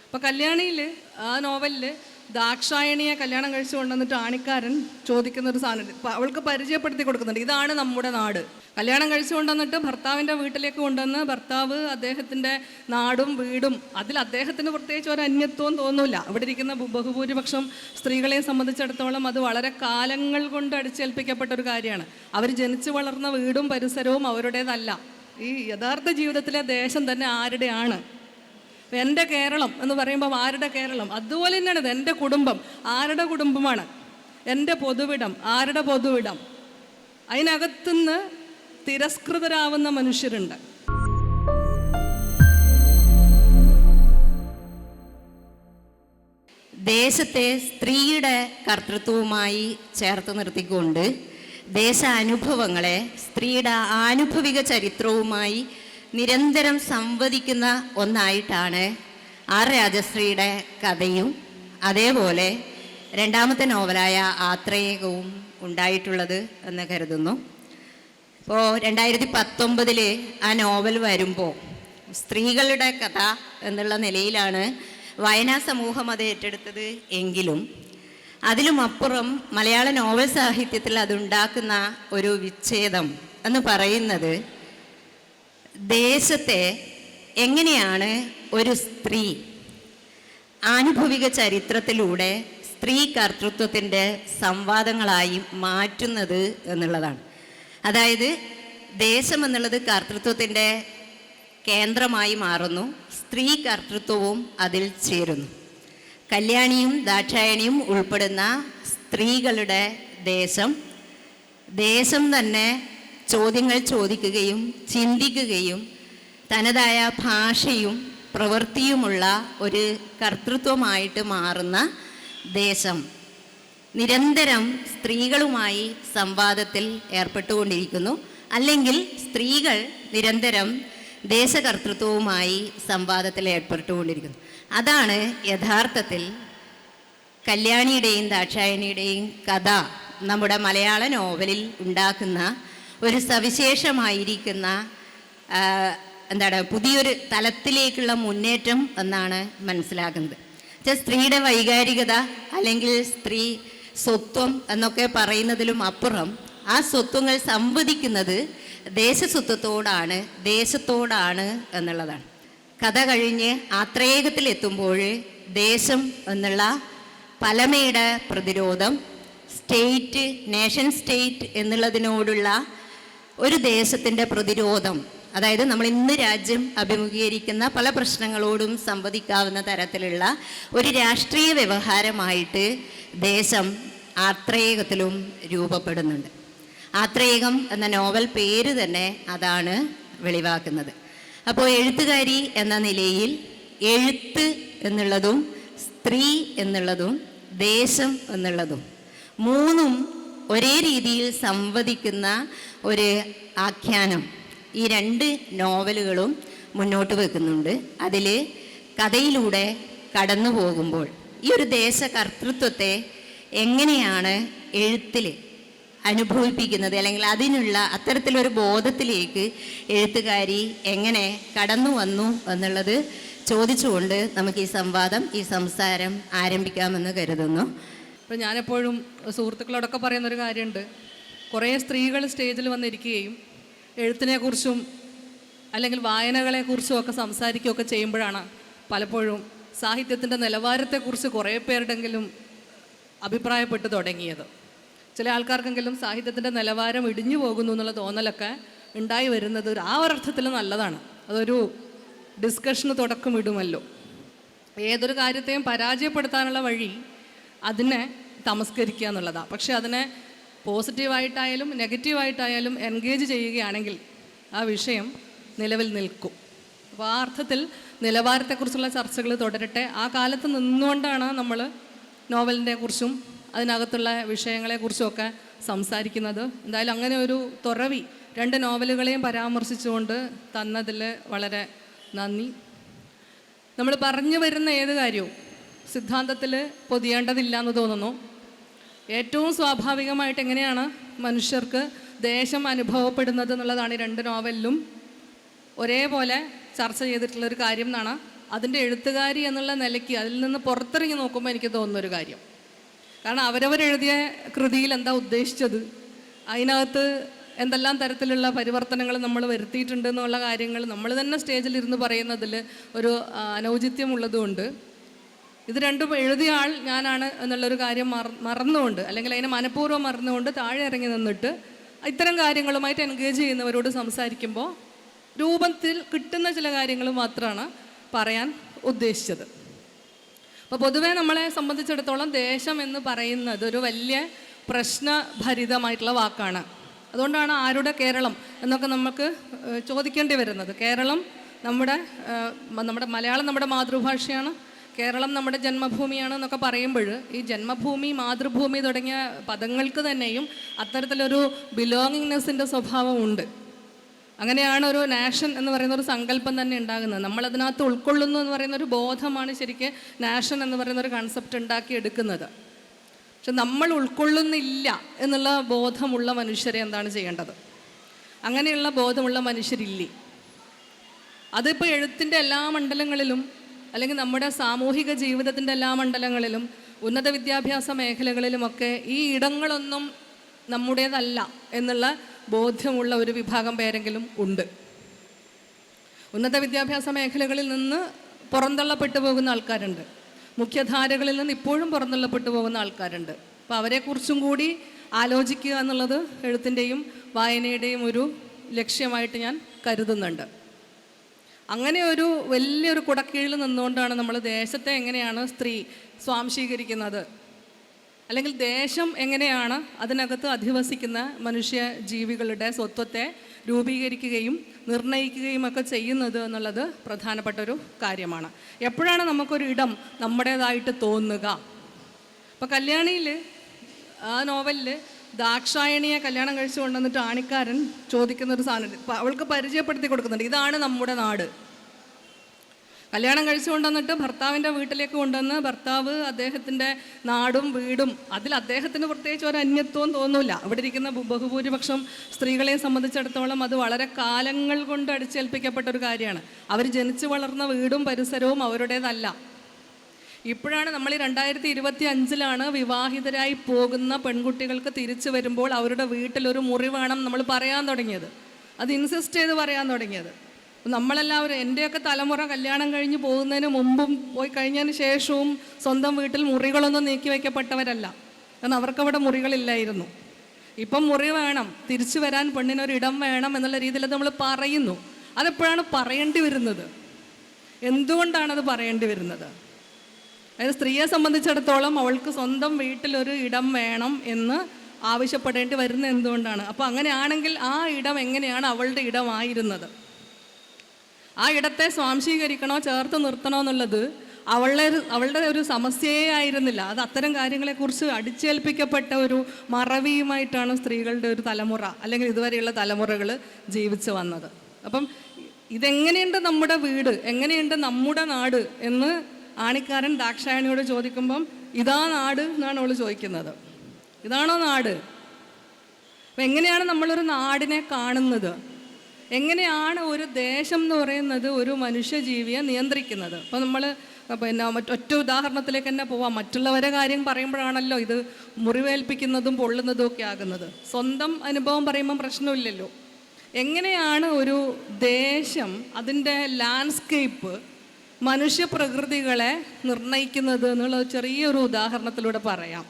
അപ്പോൾ കല്യാണിയിൽ ആ നോവലിൽ ദാക്ഷായണിയെ കല്യാണം കഴിച്ചു കൊണ്ടുവന്നിട്ട് ആണിക്കാരൻ ചോദിക്കുന്ന ഒരു സാധനം അവൾക്ക് പരിചയപ്പെടുത്തി കൊടുക്കുന്നുണ്ട്. ഇതാണ് നമ്മുടെ നാട്. കല്യാണം കഴിച്ചു കൊണ്ടുവന്നിട്ട് ഭർത്താവിൻ്റെ വീട്ടിലേക്ക് കൊണ്ടുവന്ന് ഭർത്താവ് അദ്ദേഹത്തിൻ്റെ നാടും വീടും അതിൽ അദ്ദേഹത്തിന് പ്രത്യേകിച്ച് ഒരു അന്യത്വം തോന്നില്ല. അവിടെ ഇരിക്കുന്ന ബഹുഭൂരിപക്ഷം സ്ത്രീകളെ സംബന്ധിച്ചിടത്തോളം അത് വളരെ കാലങ്ങൾ കൊണ്ട് അടിച്ചേൽപ്പിക്കപ്പെട്ട ഒരു കാര്യമാണ്. അവർ ജനിച്ചു വളർന്ന വീടും പരിസരവും അവരുടേതല്ല. ഈ യഥാർത്ഥ ജീവിതത്തിലെ ദേശം തന്നെ ആരുടെയാണ്? എൻ്റെ കേരളം എന്ന് പറയുമ്പോൾ ആരുടെ കേരളം? അതുപോലെ തന്നെയാണ് ഇത്. എൻ്റെ കുടുംബം ആരുടെ കുടുംബമാണ്? എൻ്റെ പൊതുവിടം ആരുടെ പൊതുവിടം? അതിനകത്തുനിന്ന് തിരസ്കൃതരാവുന്ന മനുഷ്യരുണ്ട്. ദേശത്തെ സ്ത്രീയുടെ കർത്തൃത്വവുമായി ചേർത്ത് നിർത്തിക്കൊണ്ട് ദേശാനുഭവങ്ങളെ സ്ത്രീയുടെ ആനുഭവിക ചരിത്രവുമായി നിരന്തരം സംവദിക്കുന്ന ഒന്നായിട്ടാണ് ആർ രാജശ്രീയുടെ കഥയും അതേപോലെ രണ്ടാമത്തെ നോവലായ ആത്രേയകവും ഉണ്ടായിട്ടുള്ളത് എന്ന് കരുതുന്നു. ഇപ്പോൾ 2019 ആ നോവൽ വരുമ്പോൾ സ്ത്രീകളുടെ കഥ എന്നുള്ള നിലയിലാണ് വായനാ സമൂഹം അത് ഏറ്റെടുത്തത് എങ്കിലും അതിലും അപ്പുറം മലയാള നോവൽ സാഹിത്യത്തിൽ അതുണ്ടാക്കുന്ന ഒരു വിച്ഛേദം എന്ന് പറയുന്നത് ദേശത്തെ എങ്ങനെയാണ് ഒരു സ്ത്രീ ആനുഭവിക ചരിത്രത്തിലൂടെ സ്ത്രീ കർത്തൃത്വത്തിൻ്റെ സംവാദങ്ങളായി മാറ്റുന്നത് എന്നുള്ളതാണ്. അതായത് ദേശം എന്നുള്ളത് കർത്തൃത്വത്തിൻ്റെ കേന്ദ്രമായി മാറുന്നു, സ്ത്രീ കർത്തൃത്വവും അതിൽ ചേരുന്നു. കല്യാണിയും ദാക്ഷായണിയും ഉൾപ്പെടുന്ന സ്ത്രീകളുടെ ദേശം തന്നെ ചോദ്യങ്ങൾ ചോദിക്കുകയും ചിന്തിക്കുകയും തനതായ ഭാഷയും പ്രവൃത്തിയുമുള്ള ഒരു കർത്തൃത്വമായിട്ട് മാറുന്ന ദേശം നിരന്തരം സ്ത്രീകളുമായി സംവാദത്തിൽ ഏർപ്പെട്ടുകൊണ്ടിരിക്കുന്നു. അല്ലെങ്കിൽ സ്ത്രീകൾ നിരന്തരം ദേശകർത്തൃത്വവുമായി സംവാദത്തിൽ ഏർപ്പെട്ടുകൊണ്ടിരിക്കുന്നു. അതാണ് യഥാർത്ഥത്തിൽ കല്യാണിയുടെയും ദാക്ഷായണിയുടെയും കഥ നമ്മുടെ മലയാള നോവലിൽ ഉണ്ടാക്കുന്ന ഒരു സവിശേഷമായിരിക്കുന്ന പുതിയൊരു തലത്തിലേക്കുള്ള മുന്നേറ്റം എന്നാണ് മനസ്സിലാക്കുന്നത്. സ്ത്രീയുടെ വൈകാരികത അല്ലെങ്കിൽ സ്ത്രീ സ്വത്വം എന്നൊക്കെ പറയുന്നതിലും അപ്പുറം ആ സ്വത്വങ്ങൾ സംവദിക്കുന്നത് ദേശത്തോടാണ് എന്നുള്ളതാണ്. കഥ കഴിഞ്ഞ് ആത്രേയകത്തിലെത്തുമ്പോൾ ദേശം എന്നുള്ള പലമയുടെ പ്രതിരോധം, നേഷൻ സ്റ്റേറ്റ് എന്നുള്ളതിനോടുള്ള ഒരു ദേശത്തിൻ്റെ പ്രതിരോധം, അതായത് നമ്മൾ ഇന്ന് രാജ്യം അഭിമുഖീകരിക്കുന്ന പല പ്രശ്നങ്ങളോടും സംവദിക്കാവുന്ന തരത്തിലുള്ള ഒരു രാഷ്ട്രീയ വ്യവഹാരമായിട്ട് ദേശം ആത്രേയകത്തിലും രൂപപ്പെടുന്നുണ്ട്. ആത്രേയകം എന്ന നോവൽ പേര് തന്നെ അതാണ് വെളിവാക്കുന്നത്. അപ്പോൾ എഴുത്തുകാരി എന്ന നിലയിൽ എഴുത്ത് എന്നുള്ളതും സ്ത്രീ എന്നുള്ളതും ദേശം എന്നുള്ളതും മൂന്നും ഒരേ രീതിയിൽ സംവദിക്കുന്ന ഒരു ആഖ്യാനം ഈ രണ്ട് നോവലുകളും മുന്നോട്ട് വെക്കുന്നുണ്ട്. അതിൽ കഥയിലൂടെ കടന്നു പോകുമ്പോൾ ഈ ഒരു ദേശകർത്തൃത്വത്തെ എങ്ങനെയാണ് എഴുത്തിൽ അനുഭവിപ്പിക്കുന്നത്, അല്ലെങ്കിൽ അതിനുള്ള അത്തരത്തിലൊരു ബോധത്തിലേക്ക് എഴുത്തുകാരി എങ്ങനെ കടന്നു വന്നു എന്നുള്ളത് ചോദിച്ചുകൊണ്ട് നമുക്ക് ഈ സംസാരം ആരംഭിക്കാമെന്ന് കരുതുന്നു. ഇപ്പോൾ ഞാനെപ്പോഴും സുഹൃത്തുക്കളോടൊക്കെ പറയുന്നൊരു കാര്യമുണ്ട്. കുറേ സ്ത്രീകൾ സ്റ്റേജിൽ വന്നിരിക്കുകയും എഴുത്തിനെക്കുറിച്ചും അല്ലെങ്കിൽ വായനകളെക്കുറിച്ചും ഒക്കെ സംസാരിക്കുകയൊക്കെ ചെയ്യുമ്പോഴാണ് പലപ്പോഴും സാഹിത്യത്തിൻ്റെ നിലവാരത്തെക്കുറിച്ച് കുറേ പേരുടെങ്കിലും അഭിപ്രായപ്പെട്ടു തുടങ്ങിയത്. ചില ആൾക്കാർക്കെങ്കിലും സാഹിത്യത്തിൻ്റെ നിലവാരം ഇടിഞ്ഞു പോകുന്നു എന്നുള്ള തോന്നലൊക്കെ ഉണ്ടായി വരുന്നത് ആ ഒരർത്ഥത്തിൽ നല്ലതാണ്. അതൊരു ഡിസ്കഷന് തുടക്കം ഇടുമല്ലോ. ഏതൊരു കാര്യത്തെയും പരാജയപ്പെടുത്താനുള്ള വഴി അതിനെ തമസ്കരിക്കുക എന്നുള്ളതാണ്. പക്ഷെ അതിനെ പോസിറ്റീവായിട്ടായാലും നെഗറ്റീവായിട്ടായാലും എൻഗേജ് ചെയ്യുകയാണെങ്കിൽ ആ വിഷയം നിലവിൽ നിൽക്കും. അപ്പോൾ ആ അർത്ഥത്തിൽ നിലവാരത്തെക്കുറിച്ചുള്ള ചർച്ചകൾ തുടരട്ടെ. ആ കാലത്ത് നിന്നുകൊണ്ടാണ് നമ്മൾ നോവലിനെ കുറിച്ചും അതിനകത്തുള്ള വിഷയങ്ങളെക്കുറിച്ചുമൊക്കെ സംസാരിക്കുന്നത്. എന്തായാലും അങ്ങനെ ഒരു തുറവി രണ്ട് നോവലുകളെയും പരാമർശിച്ചുകൊണ്ട് തന്നതിൽ വളരെ നന്ദി. നമ്മൾ പറഞ്ഞു വരുന്ന ഏത് കാര്യവും സിദ്ധാന്തത്തിൽ പൊതിയേണ്ടതില്ല എന്ന് തോന്നുന്നു. ഏറ്റവും സ്വാഭാവികമായിട്ട് എങ്ങനെയാണ് മനുഷ്യർക്ക് ദേശം അനുഭവപ്പെടുന്നത് എന്നുള്ളതാണ് ഈ രണ്ട് നോവലിലും ഒരേപോലെ ചർച്ച ചെയ്തിട്ടുള്ളൊരു കാര്യം എന്നാണ് അതിൻ്റെ എഴുത്തുകാരി എന്നുള്ള നിലയ്ക്ക് അതിൽ നിന്ന് പുറത്തിറങ്ങി നോക്കുമ്പോൾ എനിക്ക് തോന്നുന്നൊരു കാര്യം. കാരണം അവരവരെഴുതിയ കൃതിയിൽ എന്താ ഉദ്ദേശിച്ചത്, അതിനകത്ത് എന്തെല്ലാം തരത്തിലുള്ള പരിവർത്തനങ്ങൾ നമ്മൾ വരുത്തിയിട്ടുണ്ട് എന്നുള്ള കാര്യങ്ങൾ നമ്മൾ തന്നെ സ്റ്റേജിലിരുന്ന് പറയുന്നതിൽ ഒരു അനൗചിത്യമുള്ളതുകൊണ്ട് ഇത് രണ്ടും എഴുതിയ ആൾ ഞാനാണ് എന്നുള്ളൊരു കാര്യം മറന്നുകൊണ്ട്, അല്ലെങ്കിൽ അതിനെ മനഃപൂർവ്വം മറന്നുകൊണ്ട് താഴെ ഇറങ്ങി നിന്നിട്ട് ഇത്തരം കാര്യങ്ങളുമായിട്ട് എൻഗേജ് ചെയ്യുന്നവരോട് സംസാരിക്കുമ്പോൾ രൂപത്തിൽ കിട്ടുന്ന ചില കാര്യങ്ങൾ മാത്രമാണ് പറയാൻ ഉദ്ദേശിച്ചത്. അപ്പോൾ പൊതുവേ നമ്മളെ സംബന്ധിച്ചിടത്തോളം ദേശം എന്ന് പറയുന്നത് ഒരു വലിയ പ്രശ്നഭരിതമായിട്ടുള്ള വാക്കാണ്. അതുകൊണ്ടാണ് ആരുടെ കേരളം എന്നൊക്കെ നമുക്ക് ചോദിക്കേണ്ടി വരുന്നത്. കേരളം നമ്മുടെ മലയാളം നമ്മുടെ മാതൃഭാഷയാണ്, കേരളം നമ്മുടെ ജന്മഭൂമിയാണ് എന്നൊക്കെ പറയുമ്പോൾ ഈ ജന്മഭൂമി, മാതൃഭൂമി തുടങ്ങിയ പദങ്ങൾക്ക് തന്നെയും അത്തരത്തിലൊരു ബിലോങ്ങിങ്നെസ്സിൻ്റെ സ്വഭാവമുണ്ട്. അങ്ങനെയാണ് ഒരു നാഷൻ എന്ന് പറയുന്ന ഒരു സങ്കല്പം തന്നെ ഉണ്ടാകുന്നത്. നമ്മളതിനകത്ത് ഉൾക്കൊള്ളുന്നു എന്ന് പറയുന്ന ഒരു ബോധമാണ് ശരിക്കും നാഷൻ എന്ന് പറയുന്ന ഒരു കൺസെപ്റ്റ് ഉണ്ടാക്കിയെടുക്കുന്നത്. പക്ഷെ നമ്മൾ ഉൾക്കൊള്ളുന്നില്ല എന്നുള്ള ബോധമുള്ള മനുഷ്യരെ എന്താണ് ചെയ്യേണ്ടത്? അങ്ങനെയുള്ള ബോധമുള്ള മനുഷ്യരില്ലേ? അതിപ്പോൾ എഴുത്തിൻ്റെ എല്ലാ മണ്ഡലങ്ങളിലും അല്ലെങ്കിൽ നമ്മുടെ സാമൂഹിക ജീവിതത്തിൻ്റെ എല്ലാ മണ്ഡലങ്ങളിലും ഉന്നത വിദ്യാഭ്യാസ മേഖലകളിലുമൊക്കെ ഈ ഇടങ്ങളൊന്നും നമ്മുടേതല്ല എന്നുള്ള ബോധ്യമുള്ള ഒരു വിഭാഗം പേരെങ്കിലും ഉണ്ട്. ഉന്നത വിദ്യാഭ്യാസ മേഖലകളിൽ നിന്ന് പുറന്തള്ളപ്പെട്ടു പോകുന്ന ആൾക്കാരുണ്ട്, മുഖ്യധാരകളിൽ നിന്ന് ഇപ്പോഴും പുറന്തള്ളപ്പെട്ടു പോകുന്ന ആൾക്കാരുണ്ട്. അപ്പോൾ അവരെക്കുറിച്ചും കൂടി ആലോചിക്കുക എന്നുള്ളത് എഴുത്തിൻ്റെയും വായനയുടെയും ഒരു ലക്ഷ്യമായിട്ട് ഞാൻ കരുതുന്നുണ്ട്. അങ്ങനെ ഒരു വലിയൊരു കുടക്കീഴിൽ നിന്നുകൊണ്ടാണ് നമ്മൾ ദേശത്തെ എങ്ങനെയാണ് സ്ത്രീ സ്വാംശീകരിക്കുന്നത്, അല്ലെങ്കിൽ ദേശം എങ്ങനെയാണ് അതിനകത്ത് അധിവസിക്കുന്ന മനുഷ്യ ജീവികളുടെ സ്വത്വത്തെ രൂപീകരിക്കുകയും നിർണ്ണയിക്കുകയും ഒക്കെ ചെയ്യുന്നത് എന്നുള്ളത് പ്രധാനപ്പെട്ട ഒരു കാര്യമാണ്. എപ്പോഴാണ് നമുക്കൊരു ഇടം നമ്മുടേതായിട്ട് തോന്നുക? ഇപ്പോൾ കല്യാണിയിൽ ആ നോവലിൽ ദാക്ഷായണിയെ കല്യാണം കഴിച്ചു കൊണ്ടുവന്നിട്ട് ആണിക്കാരൻ ചോദിക്കുന്നൊരു സാധനം അവൾക്ക് പരിചയപ്പെടുത്തി കൊടുക്കുന്നുണ്ട്. ഇതാണ് നമ്മുടെ നാട്. കല്യാണം കഴിച്ചു കൊണ്ടുവന്നിട്ട് ഭർത്താവിൻ്റെ വീട്ടിലേക്ക് കൊണ്ടുവന്ന് ഭർത്താവ് അദ്ദേഹത്തിൻ്റെ നാടും വീടും, അതിൽ അദ്ദേഹത്തിന് പ്രത്യേകിച്ച് ഒരു അന്യത്വവും തോന്നില്ല. ഇവിടെ ഇരിക്കുന്ന ബഹുഭൂരിപക്ഷം സ്ത്രീകളെ സംബന്ധിച്ചിടത്തോളം അത് വളരെ കാലങ്ങൾ കൊണ്ട് അടിച്ചേൽപ്പിക്കപ്പെട്ട ഒരു കാര്യമാണ്. അവർ ജനിച്ചു വളർന്ന വീടും പരിസരവും അവരുടേതല്ല. ഇപ്പോഴാണ് നമ്മൾ ഈ 2025 വിവാഹിതരായി പോകുന്ന പെൺകുട്ടികൾക്ക് തിരിച്ചു വരുമ്പോൾ അവരുടെ വീട്ടിലൊരു മുറി വേണം നമ്മൾ പറയാൻ തുടങ്ങിയത്, അത് ഇൻസിസ്റ്റ് ചെയ്ത് പറയാൻ തുടങ്ങിയത്. നമ്മളെല്ലാവരും, എൻ്റെയൊക്കെ തലമുറ കല്യാണം കഴിഞ്ഞ് പോകുന്നതിന് മുമ്പും പോയി കഴിഞ്ഞതിന് ശേഷവും സ്വന്തം വീട്ടിൽ മുറികളൊന്നും നീക്കി വയ്ക്കപ്പെട്ടവരല്ല. കാരണം അവർക്കവിടെ മുറികളില്ലായിരുന്നു. ഇപ്പം മുറി വേണം, തിരിച്ചു വരാൻ പെണ്ണിനൊരിടം വേണം എന്നുള്ള രീതിയിൽ നമ്മൾ പറയുന്നു. അതെപ്പോഴാണ് പറയേണ്ടി വരുന്നത്? എന്തുകൊണ്ടാണത് പറയേണ്ടി വരുന്നത്? അതായത് സ്ത്രീയെ സംബന്ധിച്ചിടത്തോളം അവൾക്ക് സ്വന്തം വീട്ടിലൊരു ഇടം വേണം എന്ന് ആവശ്യപ്പെടേണ്ടി വരുന്നത് എന്തുകൊണ്ടാണ്? അപ്പോൾ അങ്ങനെയാണെങ്കിൽ ആ ഇടം എങ്ങനെയാണ് അവളുടെ ഇടമായിരുന്നത്? ആ ഇടത്തെ സ്വാംശീകരിക്കണോ ചേർത്ത് നിർത്തണോ എന്നുള്ളത് അവളുടെ ഒരു സമസ്യയേ ആയിരുന്നില്ല. അത് അത്തരം കാര്യങ്ങളെക്കുറിച്ച് അടിച്ചേൽപ്പിക്കപ്പെട്ട ഒരു മറവിയുമായിട്ടാണ് സ്ത്രീകളുടെ ഒരു തലമുറ അല്ലെങ്കിൽ ഇതുവരെയുള്ള തലമുറകൾ ജീവിച്ചു വന്നത്. അപ്പം ഇതെങ്ങനെയുണ്ട് നമ്മുടെ വീട്, എങ്ങനെയുണ്ട് നമ്മുടെ നാട് എന്ന് ആണിക്കാരൻ ദാക്ഷായണിയോട് ചോദിക്കുമ്പം ഇതാ നാട് എന്നാണ് അവൾ ചോദിക്കുന്നത്. ഇതാണോ നാട്? അപ്പം എങ്ങനെയാണ് നമ്മളൊരു നാടിനെ കാണുന്നത്? എങ്ങനെയാണ് ഒരു ദേശം എന്ന് പറയുന്നത് ഒരു മനുഷ്യജീവിയെ നിയന്ത്രിക്കുന്നത്? അപ്പോൾ നമ്മൾ ഒറ്റ ഉദാഹരണത്തിലേക്ക് തന്നെ പോവാം. മറ്റുള്ളവരെ കാര്യം പറയുമ്പോഴാണല്ലോ ഇത് മുറിവേൽപ്പിക്കുന്നതും പൊള്ളുന്നതും ഒക്കെ ആകുന്നത്. സ്വന്തം അനുഭവം പറയുമ്പം പ്രശ്നമില്ലല്ലോ. എങ്ങനെയാണ് ഒരു ദേശം, അതിൻ്റെ ലാൻഡ്സ്കേപ്പ്, മനുഷ്യപ്രകൃതികളെ നിർണ്ണയിക്കുന്നത് എന്നുള്ള ചെറിയൊരു ഉദാഹരണത്തിലൂടെ പറയാം.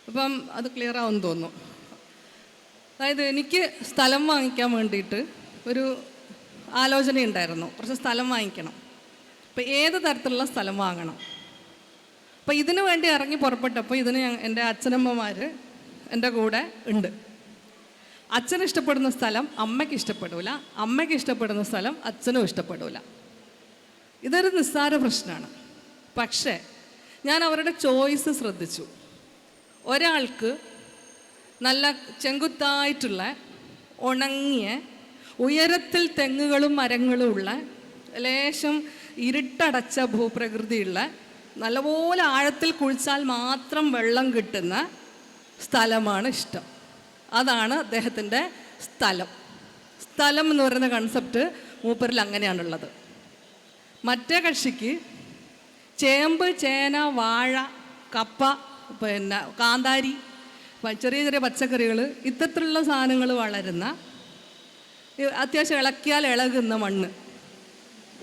അപ്പം അത് ക്ലിയർ ആവുമെന്ന് തോന്നുന്നു. അതായത് എനിക്ക് സ്ഥലം വാങ്ങിക്കാൻ വേണ്ടിയിട്ട് ഒരു ആലോചനയുണ്ടായിരുന്നു. കുറച്ച് സ്ഥലം വാങ്ങിക്കണം. അപ്പോൾ ഏത് തരത്തിലുള്ള സ്ഥലം വാങ്ങണം? അപ്പോൾ ഇതിനു വേണ്ടി ഇറങ്ങി പുറപ്പെട്ടപ്പോൾ ഇതിന് എൻ്റെ അച്ഛനമ്മമാർ എൻ്റെ കൂടെ ഉണ്ട്. അച്ഛന് ഇഷ്ടപ്പെടുന്ന സ്ഥലം അമ്മയ്ക്ക് ഇഷ്ടപ്പെടില്ല, അമ്മയ്ക്ക് ഇഷ്ടപ്പെടുന്ന സ്ഥലം അച്ഛനും ഇഷ്ടപ്പെടില്ല. ഇതൊരു നിസ്സാര പ്രശ്നമാണ്. പക്ഷേ ഞാൻ അവരുടെ ചോയ്സ് ശ്രദ്ധിച്ചു. ഒരാൾക്ക് നല്ല ചെങ്കുത്തായിട്ടുള്ള ഉണങ്ങിയ ഉയരത്തിൽ തെങ്ങുകളും മരങ്ങളും ഉള്ള ലേശം ഇരുട്ടടച്ച ഭൂപ്രകൃതിയുള്ള നല്ലപോലെ ആഴത്തിൽ കുഴിച്ചാൽ മാത്രം വെള്ളം കിട്ടുന്ന സ്ഥലമാണ് ഇഷ്ടം. അതാണ് അദ്ദേഹത്തിൻ്റെ സ്ഥലം. സ്ഥലം എന്ന് പറയുന്ന കൺസെപ്റ്റ് മൂപ്പരിൽ അങ്ങനെയാണുള്ളത്. മറ്റേ കക്ഷിക്ക് ചേമ്പ്, ചേന, വാഴ, കപ്പ, പിന്നെ കാന്താരി, ചെറിയ ചെറിയ പച്ചക്കറികൾ, ഇത്തരത്തിലുള്ള സാധനങ്ങൾ വളരുന്ന അത്യാവശ്യം ഇളക്കിയാൽ ഇളകുന്ന മണ്ണ്,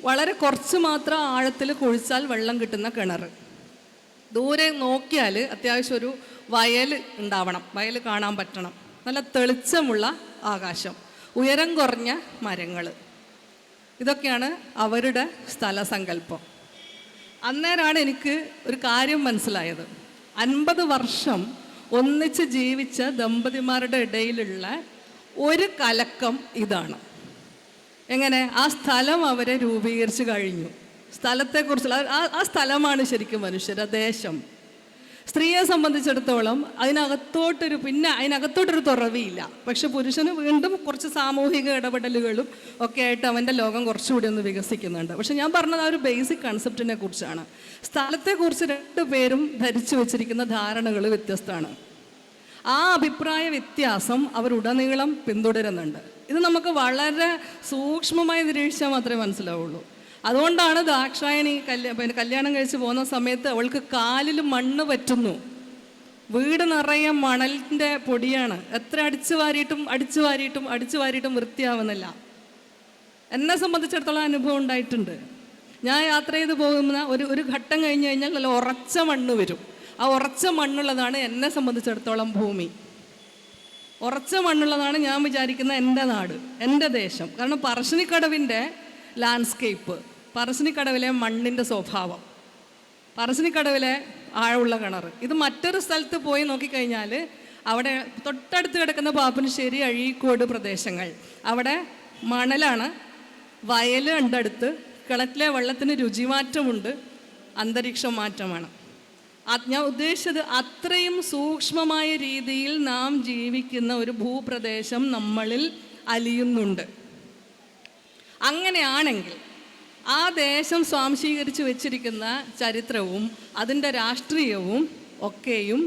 വളരെ കുറച്ച് മാത്രം ആഴത്തിൽ കുഴിച്ചാൽ വെള്ളം കിട്ടുന്ന കിണർ, ദൂരെ നോക്കിയാൽ അത്യാവശ്യം ഒരു വയൽ ഉണ്ടാവണം, വയൽ കാണാൻ പറ്റണം, നല്ല തെളിച്ചമുള്ള ആകാശം, ഉയരം കുറഞ്ഞ മരങ്ങൾ, ഇതൊക്കെയാണ് അവരുടെ സ്ഥലസങ്കല്പം. അന്നേരമാണ് എനിക്ക് ഒരു കാര്യം മനസ്സിലായത്. 50 വർഷം ഒന്നിച്ച് ജീവിച്ച ദമ്പതിമാരുടെ ഇടയിലുള്ള ഒരു കലക്കം ഇതാണ്. എങ്ങനെ ആ സ്ഥലം അവരെ രൂപീകരിച്ച് കഴിഞ്ഞു. സ്ഥലത്തെക്കുറിച്ചുള്ള ആ സ്ഥലമാണ് ശരിക്കും മനുഷ്യരുടെ ദേശം. സ്ത്രീയെ സംബന്ധിച്ചിടത്തോളം അതിനകത്തോട്ടൊരു തുറവിയില്ല. പക്ഷെ പുരുഷന് വീണ്ടും കുറച്ച് സാമൂഹിക ഇടപെടലുകളും ഒക്കെ ആയിട്ട് അവൻ്റെ ലോകം കുറച്ചുകൂടി ഒന്ന് വികസിക്കുന്നുണ്ട്. പക്ഷെ ഞാൻ പറഞ്ഞത് ആ ഒരു ബേസിക് കൺസെപ്റ്റിനെ കുറിച്ചാണ്. സ്ഥലത്തെക്കുറിച്ച് 2 പേരും ധരിച്ചു വച്ചിരിക്കുന്ന ധാരണകൾ വ്യത്യസ്തമാണ്. ആ അഭിപ്രായ വ്യത്യാസം അവരുടനീളം പിന്തുടരുന്നുണ്ട്. ഇത് നമുക്ക് വളരെ സൂക്ഷ്മമായി നിരീക്ഷിച്ചാൽ മാത്രമേ മനസ്സിലാവുള്ളൂ. അതുകൊണ്ടാണ് ദാക്ഷായണി കല്യാണം കഴിച്ച് പോകുന്ന സമയത്ത് അവൾക്ക് കാലിൽ മണ്ണ് പറ്റുന്നു. വീട് നിറയെ മണലിൻ്റെ പൊടിയാണ്. എത്ര അടിച്ചു വാരിയിട്ടും വൃത്തിയാവുന്നില്ല. എന്നെ സംബന്ധിച്ചിടത്തോളം അനുഭവം ഉണ്ടായിട്ടുണ്ട്. ഞാൻ യാത്ര ചെയ്ത് പോകുന്ന ഒരു ഘട്ടം കഴിഞ്ഞ് കഴിഞ്ഞാൽ നല്ല ഉറച്ച മണ്ണ് വരും. ആ ഉറച്ച മണ്ണുള്ളതാണ് എന്നെ സംബന്ധിച്ചിടത്തോളം ഭൂമി. ഉറച്ച മണ്ണുള്ളതാണ് ഞാൻ വിചാരിക്കുന്ന എൻ്റെ നാട്, എൻ്റെ ദേശം. കാരണം പറശ്ശിനിക്കടവിൻ്റെ ലാൻഡ്സ്കേപ്പ്, പറശ്ശിനിക്കടവിലെ മണ്ണിൻ്റെ സ്വഭാവം, പറശ്ശിനിക്കടവിലെ ആഴമുള്ള കിണർ, ഇത് മറ്റൊരു സ്ഥലത്ത് പോയി നോക്കിക്കഴിഞ്ഞാൽ അവിടെ തൊട്ടടുത്ത് കിടക്കുന്ന പാപ്പനശ്ശേരി, അഴീക്കോട് പ്രദേശങ്ങൾ, അവിടെ മണലാണ്, വയൽ ഉണ്ടടുത്ത്, കിണറ്റിലെ വെള്ളത്തിന് രുചിമാറ്റമുണ്ട്, അന്തരീക്ഷം മാറ്റമാണ്. ഞാൻ ഉദ്ദേശിച്ചത് അത്രയും സൂക്ഷ്മമായ രീതിയിൽ നാം ജീവിക്കുന്ന ഒരു ഭൂപ്രദേശം നമ്മളിൽ അലിയുന്നുണ്ട്. അങ്ങനെയാണെങ്കിൽ ആ ദേശം സ്വാംശീകരിച്ച് വെച്ചിരിക്കുന്ന ചരിത്രവും അതിൻ്റെ രാഷ്ട്രീയവും ഒക്കെയും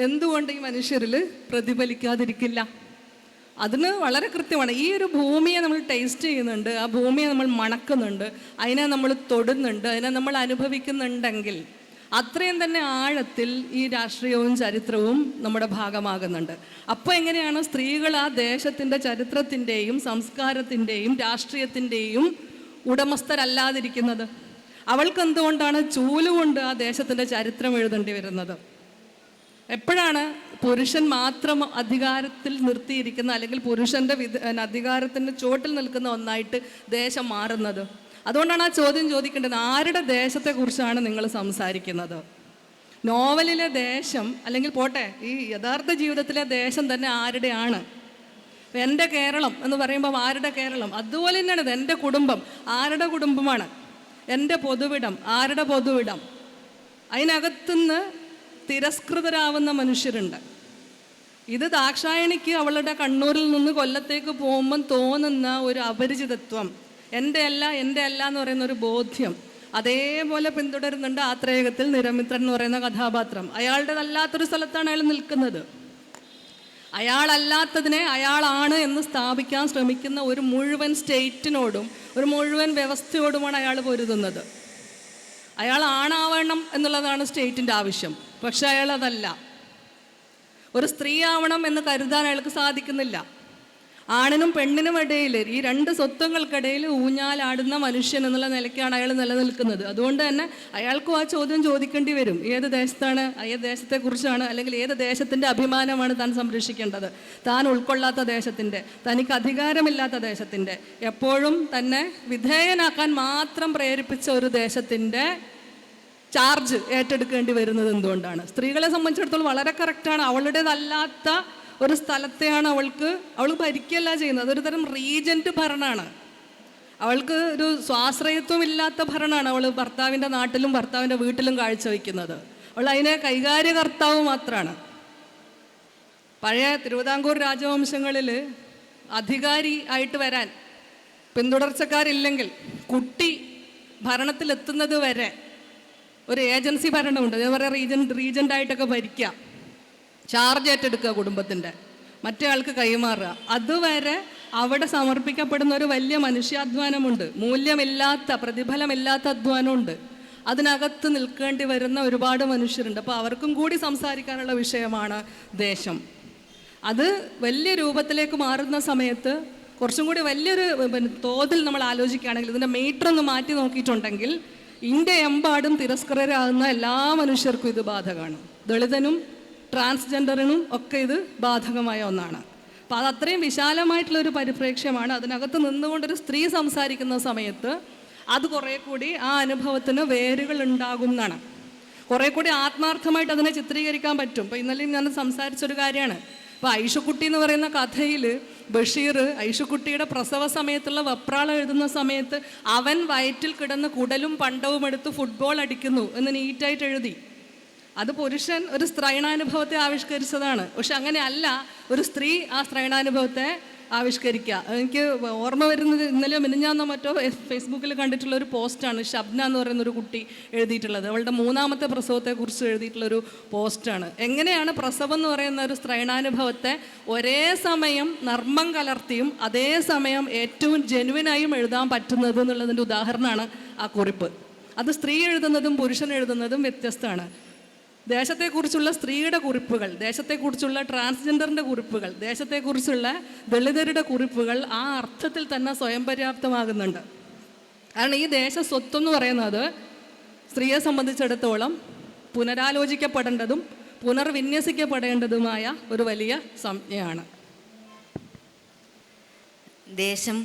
എന്തുകൊണ്ട് ഈ മനുഷ്യരിൽ പ്രതിഫലിക്കാതിരിക്കില്ല? അതിന് വളരെ കൃത്യമാണ്. ഈ ഒരു ഭൂമിയെ നമ്മൾ ടേസ്റ്റ് ചെയ്യുന്നുണ്ട്, ആ ഭൂമിയെ നമ്മൾ മണക്കുന്നുണ്ട്, അതിനെ നമ്മൾ തൊടുന്നുണ്ട്, അതിനെ നമ്മൾ അനുഭവിക്കുന്നുണ്ടെങ്കിൽ അത്രയും തന്നെ ആഴത്തിൽ ഈ രാഷ്ട്രീയവും ചരിത്രവും നമ്മുടെ ഭാഗമാകുന്നുണ്ട്. അപ്പോൾ എങ്ങനെയാണ് സ്ത്രീകൾ ആ ദേശത്തിൻ്റെ ചരിത്രത്തിൻ്റെയും സംസ്കാരത്തിൻ്റെയും രാഷ്ട്രീയത്തിൻ്റെയും ഉടമസ്ഥരല്ലാതിരിക്കുന്നത്? അവൾക്ക് എന്തുകൊണ്ടാണ് ചൂലുകൊണ്ട് ആ ദേശത്തിൻ്റെ ചരിത്രം എഴുതേണ്ടി വരുന്നത്? എപ്പോഴാണ് പുരുഷൻ മാത്രം അധികാരത്തിൽ നിർത്തിയിരിക്കുന്ന, അല്ലെങ്കിൽ പുരുഷൻ്റെ അധികാരത്തിൻ്റെ ചോട്ടിൽ നിൽക്കുന്ന ഒന്നായിട്ട് ദേശം മാറുന്നത്? അതുകൊണ്ടാണ് ആ ചോദ്യം ചോദിക്കേണ്ടത്, ആരുടെ ദേശത്തെക്കുറിച്ചാണ് നിങ്ങൾ സംസാരിക്കുന്നത്? നോവലിലെ ദേശം, അല്ലെങ്കിൽ പോട്ടെ, ഈ യഥാർത്ഥ ജീവിതത്തിലെ ദേശം തന്നെ ആരുടെയാണ്? എൻ്റെ കേരളം എന്ന് പറയുമ്പോൾ ആരുടെ കേരളം? അതുപോലെ തന്നെയാണ് ഇത്. എൻ്റെ കുടുംബം ആരുടെ കുടുംബമാണ്? എൻ്റെ പൊതുവിടം ആരുടെ പൊതുവിടം? അതിനകത്തുനിന്ന് തിരസ്കൃതരാവുന്ന മനുഷ്യരുണ്ട്. ഇത് ദാക്ഷായണിക്ക് അവളുടെ കണ്ണൂരിൽ നിന്ന് കൊല്ലത്തേക്ക് പോകുമ്പം തോന്നുന്ന ഒരു അപരിചിതത്വം, എൻ്റെ അല്ല എന്ന് പറയുന്ന ഒരു ബോധ്യം അതേപോലെ പിന്തുടരുന്നുണ്ട് ആത്രേയകത്തിൽ നിരമിത്രൻ എന്ന് പറയുന്ന കഥാപാത്രം. അയാളുടേതല്ലാത്തൊരു സ്ഥലത്താണ് അയാൾ നിൽക്കുന്നത്. അയാളല്ലാത്തതിനെ അയാളാണ് എന്ന് സ്ഥാപിക്കാൻ ശ്രമിക്കുന്ന ഒരു മുഴുവൻ സ്റ്റേറ്റിനോടും ഒരു മുഴുവൻ വ്യവസ്ഥയോടുമാണ് അയാൾ പൊരുതുന്നത്. അയാൾ ആണാവണം എന്നുള്ളതാണ് സ്റ്റേറ്റിൻ്റെ ആവശ്യം. പക്ഷെ അയാൾ അതല്ല. ഒരു സ്ത്രീ ആവണം എന്ന് കരുതാൻ അയാൾക്ക് സാധിക്കുന്നില്ല. ആണിനും പെണ്ണിനും ഇടയിൽ, ഈ 2 സ്വത്വങ്ങൾക്കിടയിൽ ഊഞ്ഞാലാടുന്ന മനുഷ്യൻ എന്നുള്ള നിലയ്ക്കാണ് അയാൾ നിലനിൽക്കുന്നത്. അതുകൊണ്ട് തന്നെ അയാൾക്കും ആ ചോദ്യം ചോദിക്കേണ്ടി വരും. ഏത് ദേശത്താണ്, ഏത് ദേശത്തെക്കുറിച്ചാണ്, അല്ലെങ്കിൽ ഏത് ദേശത്തിൻ്റെ അഭിമാനമാണ് താൻ സംരക്ഷിക്കേണ്ടത്? താൻ ഉൾക്കൊള്ളാത്ത ദേശത്തിൻ്റെ, തനിക്ക് അധികാരമില്ലാത്ത ദേശത്തിൻ്റെ, എപ്പോഴും തന്നെ വിധേയനാക്കാൻ മാത്രം പ്രേരിപ്പിച്ച ഒരു ദേശത്തിൻ്റെ ചാർജ് ഏറ്റെടുക്കേണ്ടി വരുന്നത് എന്തുകൊണ്ടാണ്? സ്ത്രീകളെ സംബന്ധിച്ചിടത്തോളം വളരെ കറക്റ്റാണ്. അവളുടേതല്ലാത്ത ഒരു സ്ഥലത്തെയാണ് അവൾ ഭരിക്കുകയല്ല ചെയ്യുന്നത്. അതൊരു തരം റീജൻറ്റ് ഭരണമാണ്. അവൾക്ക് ഒരു സ്വാശ്രയത്വം ഇല്ലാത്ത ഭരണമാണ് അവൾ ഭർത്താവിൻ്റെ നാട്ടിലും ഭർത്താവിൻ്റെ വീട്ടിലും കാഴ്ചവെക്കുന്നത്. അവൾ അതിനെ കൈകാര്യകർത്താവ് മാത്രമാണ്. പഴയ തിരുവിതാംകൂർ രാജവംശങ്ങളിൽ അധികാരി ആയിട്ട് വരാൻ പിന്തുടർച്ചക്കാരില്ലെങ്കിൽ കുട്ടി ഭരണത്തിലെത്തുന്നത് വരെ ഒരു ഏജൻസി ഭരണമുണ്ട്. അതേപോലെ റീജൻ്റായിട്ടൊക്കെ ഭരിക്കുക, ചാർജ് ഏറ്റെടുക്കുക കുടുംബത്തിൻ്റെ, മറ്റേ ആൾക്ക് കൈമാറുക. അതുവരെ അവിടെ സമർപ്പിക്കപ്പെടുന്ന ഒരു വലിയ മനുഷ്യാധ്വാനമുണ്ട്, മൂല്യമില്ലാത്ത പ്രതിഫലമില്ലാത്ത അധ്വാനമുണ്ട്. അതിനകത്ത് നിൽക്കേണ്ടി വരുന്ന ഒരുപാട് മനുഷ്യരുണ്ട്. അപ്പോൾ അവർക്കും കൂടി സംസാരിക്കാനുള്ള വിഷയമാണ് ദേശം. അത് വലിയ രൂപത്തിലേക്ക് മാറുന്ന സമയത്ത് കുറച്ചും കൂടി വലിയൊരു തോതിൽ നമ്മൾ ആലോചിക്കുകയാണെങ്കിൽ, ഇതിൻ്റെ മീറ്റർ ഒന്ന് മാറ്റി നോക്കിയിട്ടുണ്ടെങ്കിൽ ഇന്ത്യ എമ്പാടും തിരസ്കരരാകുന്ന എല്ലാ മനുഷ്യർക്കും ഇത് ബാധകമാണ്. ദളിതനും ട്രാൻസ്ജെൻഡറിനും ഒക്കെ ഇത് ബാധകമായ ഒന്നാണ്. അപ്പോൾ അത് അത്രയും വിശാലമായിട്ടുള്ളൊരു പരിപ്രേക്ഷ്യമാണ്. അതിനകത്ത് നിന്നുകൊണ്ടൊരു സ്ത്രീ സംസാരിക്കുന്ന സമയത്ത് അത് കുറേ കൂടി ആ അനുഭവത്തിന് വേരുകൾ ഉണ്ടാകും എന്നാണ്. കുറേ കൂടി ആത്മാർത്ഥമായിട്ട് അതിനെ ചിത്രീകരിക്കാൻ പറ്റും. ഇപ്പോൾ ഇന്നലെയും ഞാൻ സംസാരിച്ചൊരു കാര്യമാണ്. ഇപ്പോൾ ഐഷുക്കുട്ടി എന്ന് പറയുന്ന കഥയിൽ ബഷീർ ഐഷുക്കുട്ടിയുടെ പ്രസവ സമയത്തുള്ള വെപ്രാളം എഴുതുന്ന സമയത്ത് അവൻ വയറ്റിൽ കിടന്ന് കുടലും പണ്ടവും എടുത്ത് ഫുട്ബോൾ അടിക്കുന്നു എന്ന് നീറ്റായിട്ട് എഴുതി. അത് പുരുഷൻ ഒരു സ്ത്രൈണാനുഭവത്തെ ആവിഷ്കരിച്ചതാണ്. പക്ഷെ അങ്ങനെയല്ല ഒരു സ്ത്രീ ആ സ്ത്രൈണാനുഭവത്തെ ആവിഷ്കരിക്കുക. എനിക്ക് ഓർമ്മ വരുന്നത് ഇന്നലെയോ മിനിഞ്ഞാന്നോ മറ്റോ ഫേസ്ബുക്കിൽ കണ്ടിട്ടുള്ള ഒരു പോസ്റ്റാണ്. ഷബ്ന എന്ന് പറയുന്നൊരു കുട്ടി എഴുതിയിട്ടുള്ളത്. അവളുടെ 3ാമത്തെ പ്രസവത്തെക്കുറിച്ച് എഴുതിയിട്ടുള്ളൊരു പോസ്റ്റാണ്. എങ്ങനെയാണ് പ്രസവം എന്ന് പറയുന്ന ഒരു സ്ത്രൈണാനുഭവത്തെ ഒരേ സമയം നർമ്മം കലർത്തിയും അതേസമയം ഏറ്റവും ജെനുവിനായും എഴുതാൻ പറ്റുന്നത് എന്നുള്ളതിൻ്റെ ഉദാഹരണമാണ് ആ കുറിപ്പ്. അത് സ്ത്രീ എഴുതുന്നതും പുരുഷൻ എഴുതുന്നതും വ്യത്യസ്തമാണ്. ദേശത്തെക്കുറിച്ചുള്ള സ്ത്രീയുടെ കുറിപ്പുകൾ, ദേശത്തെക്കുറിച്ചുള്ള ട്രാൻസ്ജെൻഡറിൻ്റെ കുറിപ്പുകൾ, ദേശത്തെക്കുറിച്ചുള്ള ദളിതരുടെ കുറിപ്പുകൾ ആ അർത്ഥത്തിൽ തന്നെ സ്വയം പര്യാപ്തമാകുന്നുണ്ട്. കാരണം ഈ ദേശ സ്വത്വം എന്ന് പറയുന്നത് സ്ത്രീയെ സംബന്ധിച്ചിടത്തോളം പുനരാലോചിക്കപ്പെടേണ്ടതും പുനർവിന്യസിക്കപ്പെടേണ്ടതുമായ ഒരു വലിയ സംജ്ഞയാണ്. ദേശം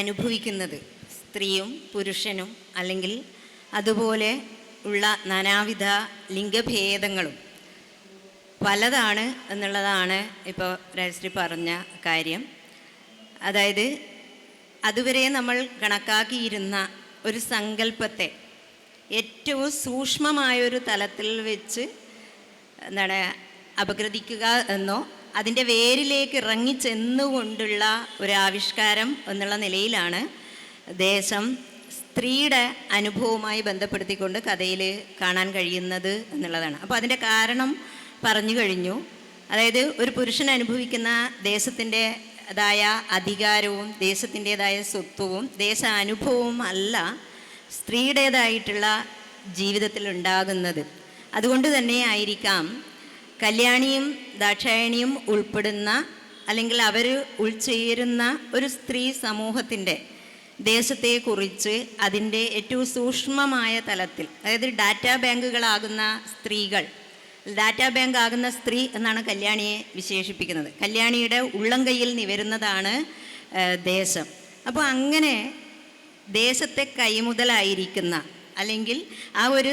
അനുഭവിക്കുന്നത് സ്ത്രീയും പുരുഷനും അല്ലെങ്കിൽ അതുപോലെ ഉള്ള നാനാവിധ ലിംഗഭേദങ്ങളും പലതാണ് എന്നുള്ളതാണ് ഇപ്പോൾ രാജശ്രീ പറഞ്ഞ കാര്യം. അതായത് അതുവരെ നമ്മൾ കണക്കാക്കിയിരുന്ന ഒരു സങ്കല്പത്തെ ഏറ്റവും സൂക്ഷ്മമായൊരു തലത്തിൽ വെച്ച് അപഗ്രഥിക്കുക എന്നോ അതിൻ്റെ വേരിലേക്ക് ഇറങ്ങിച്ചെന്നുകൊണ്ടുള്ള ഒരു ആവിഷ്കാരം എന്നുള്ള നിലയിലാണ് ദേശം സ്ത്രീയുടെ അനുഭവവുമായി ബന്ധപ്പെടുത്തിക്കൊണ്ട് കഥയിൽ കാണാൻ കഴിയുന്നത് എന്നുള്ളതാണ്. അപ്പോൾ അതിൻ്റെ കാരണം പറഞ്ഞു കഴിഞ്ഞു. അതായത് ഒരു പുരുഷൻ അനുഭവിക്കുന്ന ദേശത്തിൻ്റെതായ അധികാരവും ദേശത്തിൻ്റെതായ സ്വത്വവും ദേശാനുഭവവും അല്ല സ്ത്രീയുടേതായിട്ടുള്ള ജീവിതത്തിൽ ഉണ്ടാകുന്നത്. അതുകൊണ്ട് തന്നെ ആയിരിക്കാം കല്യാണിയും ദാക്ഷായണിയും ഉൾപ്പെടുന്ന അല്ലെങ്കിൽ അവർ ഉൾച്ചേരുന്ന ഒരു സ്ത്രീ സമൂഹത്തിൻ്റെ ദേശത്തെക്കുറിച്ച് അതിൻ്റെ ഏറ്റവും സൂക്ഷ്മമായ തലത്തിൽ, അതായത് ഡാറ്റാ ബാങ്കുകളാകുന്ന സ്ത്രീകൾ, ഡാറ്റാ ബാങ്ക് ആകുന്ന സ്ത്രീ എന്നാണ് കല്യാണിയെ വിശേഷിപ്പിക്കുന്നത്. കല്യാണിയുടെ ഉള്ളം കയ്യിൽ നിവരുന്നതാണ് ദേശം. അപ്പോൾ അങ്ങനെ ദേശത്തെ കൈമുതലായിരിക്കുന്ന അല്ലെങ്കിൽ ആ ഒരു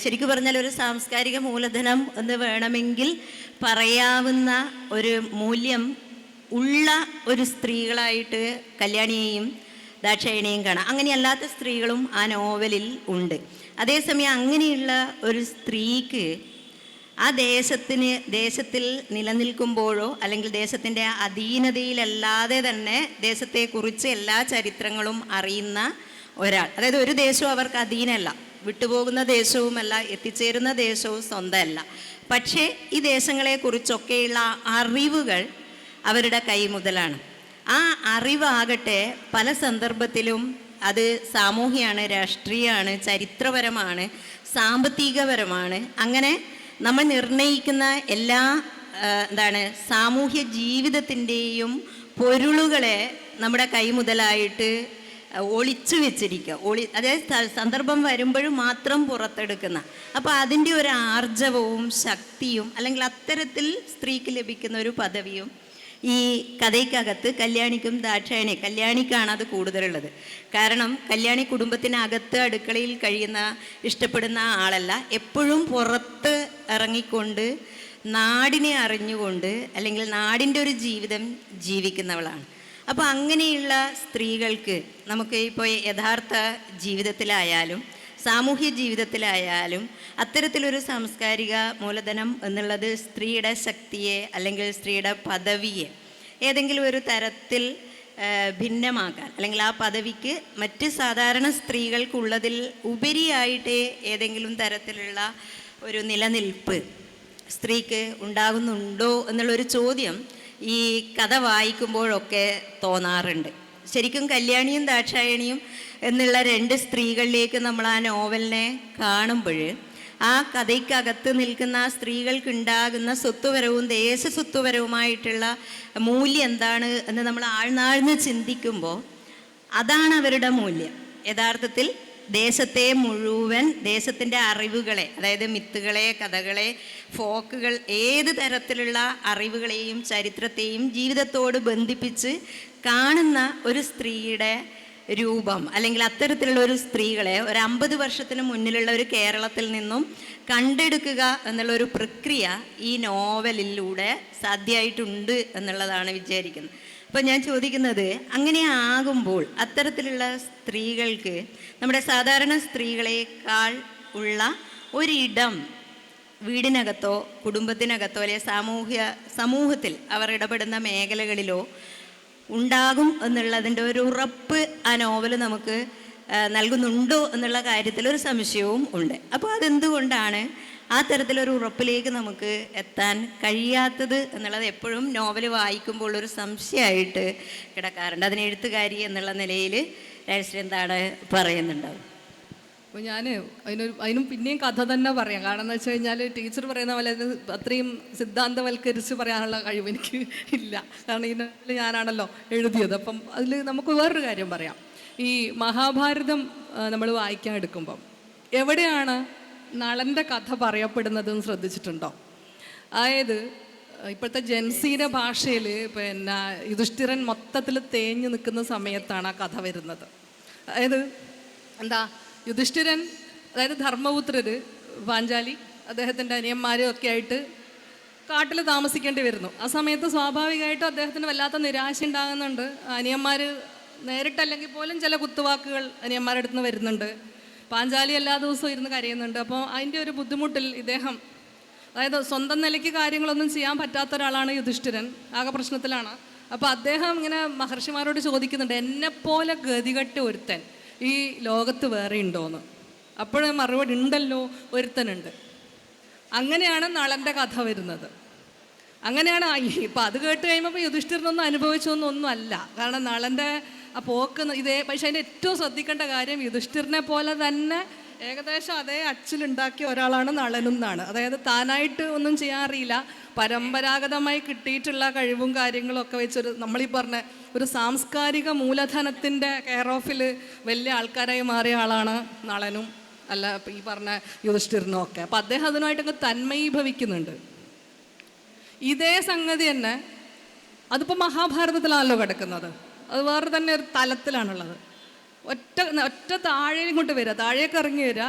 ശരിക്കും പറഞ്ഞാൽ ഒരു സാംസ്കാരിക മൂലധനം എന്ന് വേണമെങ്കിൽ പറയാവുന്ന ഒരു മൂല്യം ഉള്ള ഒരു സ്ത്രീകളായിട്ട് കല്യാണിയെയും ദാക്ഷായണിയെയും കാണാം. അങ്ങനെയല്ലാത്ത സ്ത്രീകളും ആ നോവലിൽ ഉണ്ട്. അതേസമയം അങ്ങനെയുള്ള ഒരു സ്ത്രീക്ക് ആ ദേശത്തിൽ നിലനിൽക്കുമ്പോഴോ അല്ലെങ്കിൽ ദേശത്തിൻ്റെ അധീനതയിലല്ലാതെ തന്നെ ദേശത്തെക്കുറിച്ച് എല്ലാ ചരിത്രങ്ങളും അറിയുന്ന ഒരാൾ, അതായത് ഒരു ദേശവും അവർക്ക് അധീനമല്ല, വിട്ടുപോകുന്ന ദേശവുമല്ല, എത്തിച്ചേരുന്ന ദേശവും സ്വന്തമല്ല. പക്ഷേ ഈ ദേശങ്ങളെക്കുറിച്ചൊക്കെയുള്ള അറിവുകൾ അവരുടെ കൈമുതലാണ്. ആ അറിവാകട്ടെ പല സന്ദർഭത്തിലും അത് സാമൂഹ്യമാണ്, രാഷ്ട്രീയമാണ്, ചരിത്രപരമാണ്, സാമ്പത്തികപരമാണ്. അങ്ങനെ നമ്മൾ നിർണയിക്കുന്ന എല്ലാ സാമൂഹ്യ ജീവിതത്തിൻ്റെയും പൊരുളുകളെ നമ്മുടെ കൈമുതലായിട്ട് ഒളിച്ചു വെച്ചിരിക്കുക. അതായത് സന്ദർഭം വരുമ്പോഴും മാത്രം പുറത്തെടുക്കുന്ന. അപ്പോൾ അതിൻ്റെ ഒരു ആർജവവും ശക്തിയും അല്ലെങ്കിൽ അത്തരത്തിൽ സ്ത്രീക്ക് ലഭിക്കുന്ന ഒരു പദവിയും ഈ കഥയ്ക്കകത്ത് കല്യാണിക്കും കല്യാണിക്കാണ് അത് കൂടുതലുള്ളത്. കാരണം കല്യാണി കുടുംബത്തിനകത്ത് അടുക്കളയിൽ കഴിയുന്ന ഇഷ്ടപ്പെടുന്ന ആളല്ല, എപ്പോഴും പുറത്ത് ഇറങ്ങിക്കൊണ്ട് നാടിനെ അറിഞ്ഞുകൊണ്ട് അല്ലെങ്കിൽ നാടിൻ്റെ ഒരു ജീവിതം ജീവിക്കുന്നവളാണ്. അപ്പോൾ അങ്ങനെയുള്ള സ്ത്രീകൾക്ക് നമുക്ക് ഇപ്പോൾ യഥാർത്ഥ ജീവിതത്തിലായാലും സാമൂഹ്യ ജീവിതത്തിലായാലും അത്തരത്തിലൊരു സാംസ്കാരിക മൂലധനം എന്നുള്ളത് സ്ത്രീയുടെ ശക്തിയെ അല്ലെങ്കിൽ സ്ത്രീയുടെ പദവിയെ ഏതെങ്കിലും ഒരു തരത്തിൽ ഭിന്നമാക്കാൻ അല്ലെങ്കിൽ ആ പദവിക്ക് മറ്റ് സാധാരണ സ്ത്രീകൾക്കുള്ളതിൽ ഉപരിയായിട്ട് ഏതെങ്കിലും തരത്തിലുള്ള ഒരു നിലനിൽപ്പ് സ്ത്രീക്ക് ഉണ്ടാകുന്നുണ്ടോ എന്നുള്ളൊരു ചോദ്യം ഈ കഥ വായിക്കുമ്പോഴൊക്കെ തോന്നാറുണ്ട്. ശരിക്കും കല്യാണിയും ദാക്ഷായണിയും എന്നുള്ള രണ്ട് സ്ത്രീകളിലേക്ക് നമ്മൾ ആ നോവലിനെ കാണുമ്പോൾ ആ കഥയ്ക്കകത്ത് നിൽക്കുന്ന ആ സ്ത്രീകൾക്കുണ്ടാകുന്ന സ്വത്തുപരവും ദേശസ്വത്തുപരവുമായിട്ടുള്ള മൂല്യം എന്താണ് എന്ന് നമ്മൾ ആഴ്ന്നാഴ്ന്ന് ചിന്തിക്കുമ്പോൾ അതാണ് അവരുടെ മൂല്യം. യഥാർത്ഥത്തിൽ ദേശത്തെ മുഴുവൻ, ദേശത്തിൻ്റെ അറിവുകളെ, അതായത് മിത്തുകളെ, കഥകളെ, ഫോക്കുകൾ, ഏത് തരത്തിലുള്ള അറിവുകളെയും ചരിത്രത്തെയും ജീവിതത്തോട് ബന്ധിപ്പിച്ച് കാണുന്ന ഒരു സ്ത്രീയുടെ രൂപം, അല്ലെങ്കിൽ അത്തരത്തിലുള്ള ഒരു സ്ത്രീകളെ ഒരു 50 വർഷത്തിന് മുന്നിലുള്ള ഒരു കേരളത്തിൽ നിന്നും കണ്ടെടുക്കുക എന്നുള്ള ഒരു പ്രക്രിയ ഈ നോവലിലൂടെ സാധ്യമായിട്ടുണ്ട് എന്നുള്ളതാണ് വിചാരിക്കുന്നത്. അപ്പോൾ ഞാൻ ചോദിക്കുന്നത്, അങ്ങനെ ആകുമ്പോൾ അത്തരത്തിലുള്ള സ്ത്രീകൾക്ക് നമ്മുടെ സാധാരണ സ്ത്രീകളെക്കാൾ ഉള്ള ഒരിടം വീടിനകത്തോ കുടുംബത്തിനകത്തോ അല്ലെങ്കിൽ സമൂഹത്തിൽ അവർ ഇടപെടുന്ന മേഖലകളിലോ ഉണ്ടാകും എന്നുള്ളതിൻ്റെ ഒരു ഉറപ്പ് ആ നോവൽ നമുക്ക് നൽകുന്നുണ്ടോ എന്നുള്ള കാര്യത്തിൽ ഒരു സംശയവും ഉണ്ട്. അപ്പോൾ അതെന്തുകൊണ്ടാണ് ആ തരത്തിലൊരു ഉറപ്പിലേക്ക് നമുക്ക് എത്താൻ കഴിയാത്തത് എന്നുള്ളത് എപ്പോഴും നോവൽ വായിക്കുമ്പോൾ ഒരു സംശയമായിട്ട് കിടക്കാറുണ്ട്. അതിന് എഴുത്തുകാരി എന്നുള്ള നിലയിൽ രാജശ്രീ എന്താണ് പറയുന്നുണ്ടാവും? അപ്പോൾ ഞാൻ അതിനും പിന്നെയും കഥ തന്നെ പറയാം. കാരണം എന്ന് വെച്ച് കഴിഞ്ഞാൽ ടീച്ചർ പറയുന്ന പോലെ അത്രയും സിദ്ധാന്തവൽക്കരിച്ച് പറയാനുള്ള കഴിവ് എനിക്ക് ഇല്ല. കാരണം ഇതിൽ ഞാനാണല്ലോ എഴുതിയത്. അപ്പം അതിൽ നമുക്ക് വേറൊരു കാര്യം പറയാം. ഈ മഹാഭാരതം നമ്മൾ വായിക്കാൻ എടുക്കുമ്പം എവിടെയാണ് നളൻ്റെ കഥ പറയപ്പെടുന്നതെന്ന് ശ്രദ്ധിച്ചിട്ടുണ്ടോ? അതായത് ഇപ്പോഴത്തെ ജൻസിയുടെ ഭാഷയിൽ പിന്നെ യുധിഷ്ഠിരൻ മൊത്തത്തിൽ തേഞ്ഞു നിൽക്കുന്ന സമയത്താണ് ആ കഥ വരുന്നത്. അതായത് എന്താ, യുധിഷ്ഠിരൻ, അതായത് ധർമ്മപുത്രർ, പാഞ്ചാലി, അദ്ദേഹത്തിൻ്റെ അനിയന്മാരും ഒക്കെ ആയിട്ട് കാട്ടിൽ താമസിക്കേണ്ടി വരുന്നു. ആ സമയത്ത് സ്വാഭാവികമായിട്ടും അദ്ദേഹത്തിന് വല്ലാത്ത നിരാശ ഉണ്ടാകുന്നുണ്ട്. അനിയന്മാർ നേരിട്ടല്ലെങ്കിൽ പോലും ചില കുത്തുവാക്കുകൾ അനിയന്മാരുടെ അടുത്ത് നിന്ന് വരുന്നുണ്ട്. പാഞ്ചാലി എല്ലാ ദിവസവും ഇരുന്ന് കരയുന്നുണ്ട്. അപ്പോൾ അതിൻ്റെ ഒരു ബുദ്ധിമുട്ടിൽ ഇദ്ദേഹം, അതായത് സ്വന്തം നിലയ്ക്ക് കാര്യങ്ങളൊന്നും ചെയ്യാൻ പറ്റാത്ത ഒരാളാണ് യുധിഷ്ഠിരൻ, ആകെ പ്രശ്നത്തിലാണ്. അപ്പോൾ അദ്ദേഹം ഇങ്ങനെ മഹർഷിമാരോട് ചോദിക്കുന്നുണ്ട്, എന്നെപ്പോലെ ഗതികെട്ട് ഒരുത്തൻ ഈ ലോകത്ത് വേറെ ഉണ്ടോയെന്ന്. അപ്പോഴും മറുപടി ഉണ്ടല്ലോ, ഒരുത്തനുണ്ട്. അങ്ങനെയാണ് നളൻ്റെ കഥ വരുന്നത്. അങ്ങനെയാണ്. ഇപ്പം അത് കേട്ട് കഴിയുമ്പോൾ യുധിഷ്ഠിരനൊന്നും അനുഭവിച്ചൊന്നും അല്ല. കാരണം നളൻ്റെ ആ പോക്ക് ഇതേ. പക്ഷേ അതിൻ്റെ ഏറ്റവും ശ്രദ്ധിക്കേണ്ട കാര്യം, യുധിഷ്ഠിരനെ പോലെ തന്നെ ഏകദേശം അതേ അച്ചിലുണ്ടാക്കിയ ഒരാളാണ് നളനും എന്നാണ്. അതായത് താനായിട്ട് ഒന്നും ചെയ്യാൻ അറിയില്ല, പരമ്പരാഗതമായി കിട്ടിയിട്ടുള്ള കഴിവും കാര്യങ്ങളും ഒക്കെ വെച്ചൊരു നമ്മളീ പറഞ്ഞ ഒരു സാംസ്കാരിക മൂലധനത്തിൻ്റെ കെയർ ഓഫിൽ വലിയ ആൾക്കാരായി മാറിയ ആളാണ് നളനും, അല്ല ഈ പറഞ്ഞ യുധിഷ്ഠിരനും ഒക്കെ. അപ്പം അദ്ദേഹം അതിനായിട്ടൊക്കെ തന്മയീഭവിക്കുന്നുണ്ട്. ഇതേ സംഗതി തന്നെ അതിപ്പോൾ മഹാഭാരതത്തിലാണല്ലോ കിടക്കുന്നത്. അത് വേറെ തന്നെ ഒരു തലത്തിലാണുള്ളത്. ഒറ്റ താഴേയും കൊണ്ട് വരിക, താഴേക്ക് ഇറങ്ങി വരിക.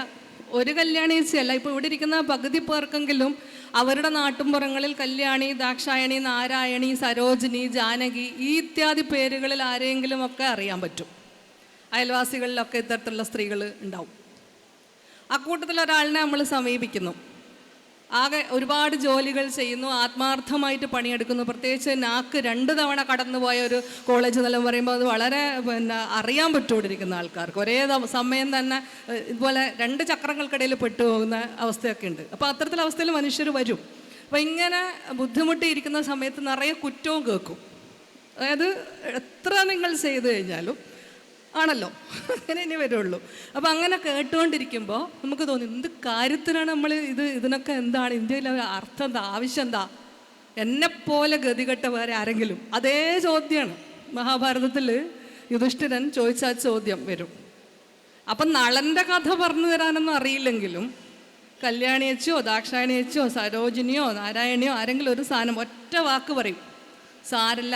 ഒരു കല്യാണീച്ചയല്ല, ഇപ്പോൾ ഇവിടെ ഇരിക്കുന്ന പകുതി പേർക്കെങ്കിലും അവരുടെ നാട്ടുമ്പുറങ്ങളിൽ കല്യാണി, ദാക്ഷായണി, നാരായണി, സരോജിനി, ജാനകി ഈ ഇത്യാദി പേരുകളിൽ ആരെങ്കിലും ഒക്കെ അറിയാൻ പറ്റും. അയൽവാസികളിലൊക്കെ ഇത്തരത്തിലുള്ള സ്ത്രീകൾ ഉണ്ടാവും. അക്കൂട്ടത്തിലൊരാളിനെ നമ്മൾ സമീപിക്കുന്നു. ആകെ ഒരുപാട് ജോലികൾ ചെയ്യുന്നു, ആത്മാർത്ഥമായിട്ട് പണിയെടുക്കുന്നു. പ്രത്യേകിച്ച് നാക്ക് 2 തവണ കടന്നുപോയ ഒരു കോളേജ് തലം പറയുമ്പോൾ അത് വളരെ അറിയാൻ പറ്റുകൊണ്ടിരിക്കുന്ന ആൾക്കാർക്ക് ഒരേ സമയം തന്നെ ഇതുപോലെ 2 ചക്രങ്ങൾക്കിടയിൽ പെട്ടുപോകുന്ന അവസ്ഥയൊക്കെ ഉണ്ട്. അപ്പോൾ അത്തരത്തിലുള്ള അവസ്ഥയിൽ മനുഷ്യർ വരും. അപ്പോൾ ഇങ്ങനെ ബുദ്ധിമുട്ടിയിരിക്കുന്ന സമയത്ത് നിറയെ കുറ്റവും കേൾക്കും. അതായത് എത്ര നിങ്ങൾ ചെയ്തു കഴിഞ്ഞാലും ആണല്ലോ, അങ്ങനെ ഇനി വരുള്ളൂ. അപ്പം അങ്ങനെ കേട്ടുകൊണ്ടിരിക്കുമ്പോൾ നമുക്ക് തോന്നി, എന്ത് കാര്യത്തിനാണ് നമ്മൾ ഇതിനൊക്കെ എന്താണ് ഇന്ത്യയിലെ അർത്ഥം, എന്താ ആവശ്യം, എന്താ എന്നെപ്പോലെ ഗതികെട്ട വേറെ ആരെങ്കിലും? അതേ ചോദ്യമാണ് മഹാഭാരതത്തിൽ യുധിഷ്ഠിരൻ ചോദിച്ച ആ ചോദ്യം വരും. അപ്പം നളൻ്റെ കഥ പറഞ്ഞു തരാനൊന്നും അറിയില്ലെങ്കിലും കല്യാണിയച്ചോ ദാക്ഷായണിയച്ചോ സരോജിനിയോ നാരായണിയോ ആരെങ്കിലും ഒരു സാധനം ഒറ്റ വാക്ക് പറയും, സാരല്ല,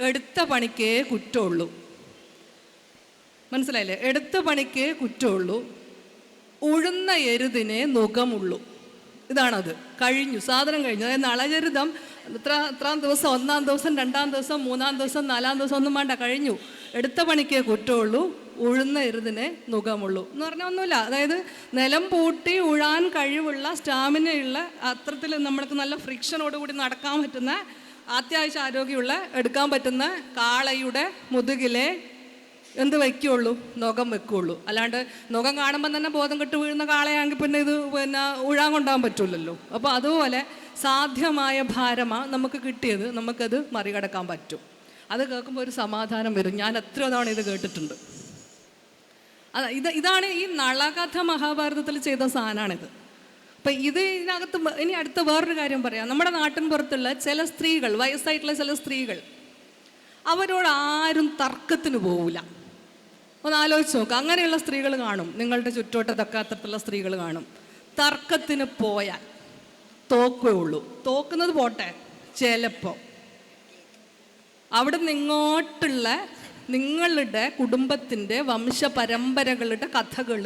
എടുത്ത പണിക്കേ കുറ്റമുള്ളൂ. മനസ്സിലായില്ലേ? എടുത്ത പണിക്ക് കുറ്റമുള്ളൂ, ഉഴുന്ന എരുതിനെ നുകമുള്ളൂ. ഇതാണത്. കഴിഞ്ഞു, സാധനം കഴിഞ്ഞു. അതായത് നളചരിതം ഇത്രാം ദിവസം, 1-ാം ദിവസം, 2-ാം ദിവസം, 3-ാം ദിവസം, 4-ാം ദിവസം ഒന്നും വേണ്ട, കഴിഞ്ഞു. എടുത്ത പണിക്ക് കുറ്റമുള്ളൂ, ഉഴുന്ന എരുതിനെ നുകമുള്ളൂ എന്ന് പറഞ്ഞാൽ ഒന്നുമില്ല. അതായത് നിലം പൂട്ടി ഉഴാൻ കഴിവുള്ള, സ്റ്റാമിനയുള്ള, അത്തരത്തിൽ നമ്മൾക്ക് നല്ല ഫ്രിക്ഷനോടുകൂടി നടക്കാൻ പറ്റുന്ന, അത്യാവശ്യം ആരോഗ്യമുള്ള, എടുക്കാൻ പറ്റുന്ന കാളയുടെ മുതുകിലെ എന്ത് വയ്ക്കുള്ളൂ? നുകം വെക്കുകയുള്ളൂ. അല്ലാണ്ട് നുകം കാണുമ്പോൾ തന്നെ ബോധം കെട്ട് വീഴുന്ന കാളയാണെങ്കിൽ പിന്നെ ഇത് ഉഴാൻ കൊണ്ടാകാൻ പറ്റില്ലല്ലോ. അപ്പോൾ അതുപോലെ സാധ്യമായ ഭാരമാണ് നമുക്ക് കിട്ടിയത്, നമുക്കത് മറികടക്കാൻ പറ്റും. അത് കേൾക്കുമ്പോൾ ഒരു സമാധാനം വരും. ഞാൻ എത്ര തവണ ഇത് കേട്ടിട്ടുണ്ട്. ഇതാണ് ഈ നളകഥ മഹാഭാരതത്തിൽ ചെയ്ത സാധനമാണിത്. അപ്പം ഇതിനകത്ത് ഇനി അടുത്ത വേറൊരു കാര്യം പറയാം. നമ്മുടെ നാട്ടിൻ പുറത്തുള്ള ചില സ്ത്രീകൾ, വയസ്സായിട്ടുള്ള ചില സ്ത്രീകൾ, അവരോട് ആരും തർക്കത്തിന് പോവില്ല. ഒന്ന് ആലോചിച്ച് നോക്കുക. അങ്ങനെയുള്ള സ്ത്രീകൾ കാണും, നിങ്ങളുടെ ചുറ്റോട്ടത്തൊക്കെ അത്തരത്തിലുള്ള സ്ത്രീകൾ കാണും. തർക്കത്തിന് പോയാൽ തോക്കുകയുള്ളൂ. തോക്കുന്നത് പോട്ടെ, ചിലപ്പോൾ അവിടെ നിങ്ങോട്ടുള്ള നിങ്ങളുടെ കുടുംബത്തിൻ്റെ വംശപരമ്പരകളുടെ കഥകൾ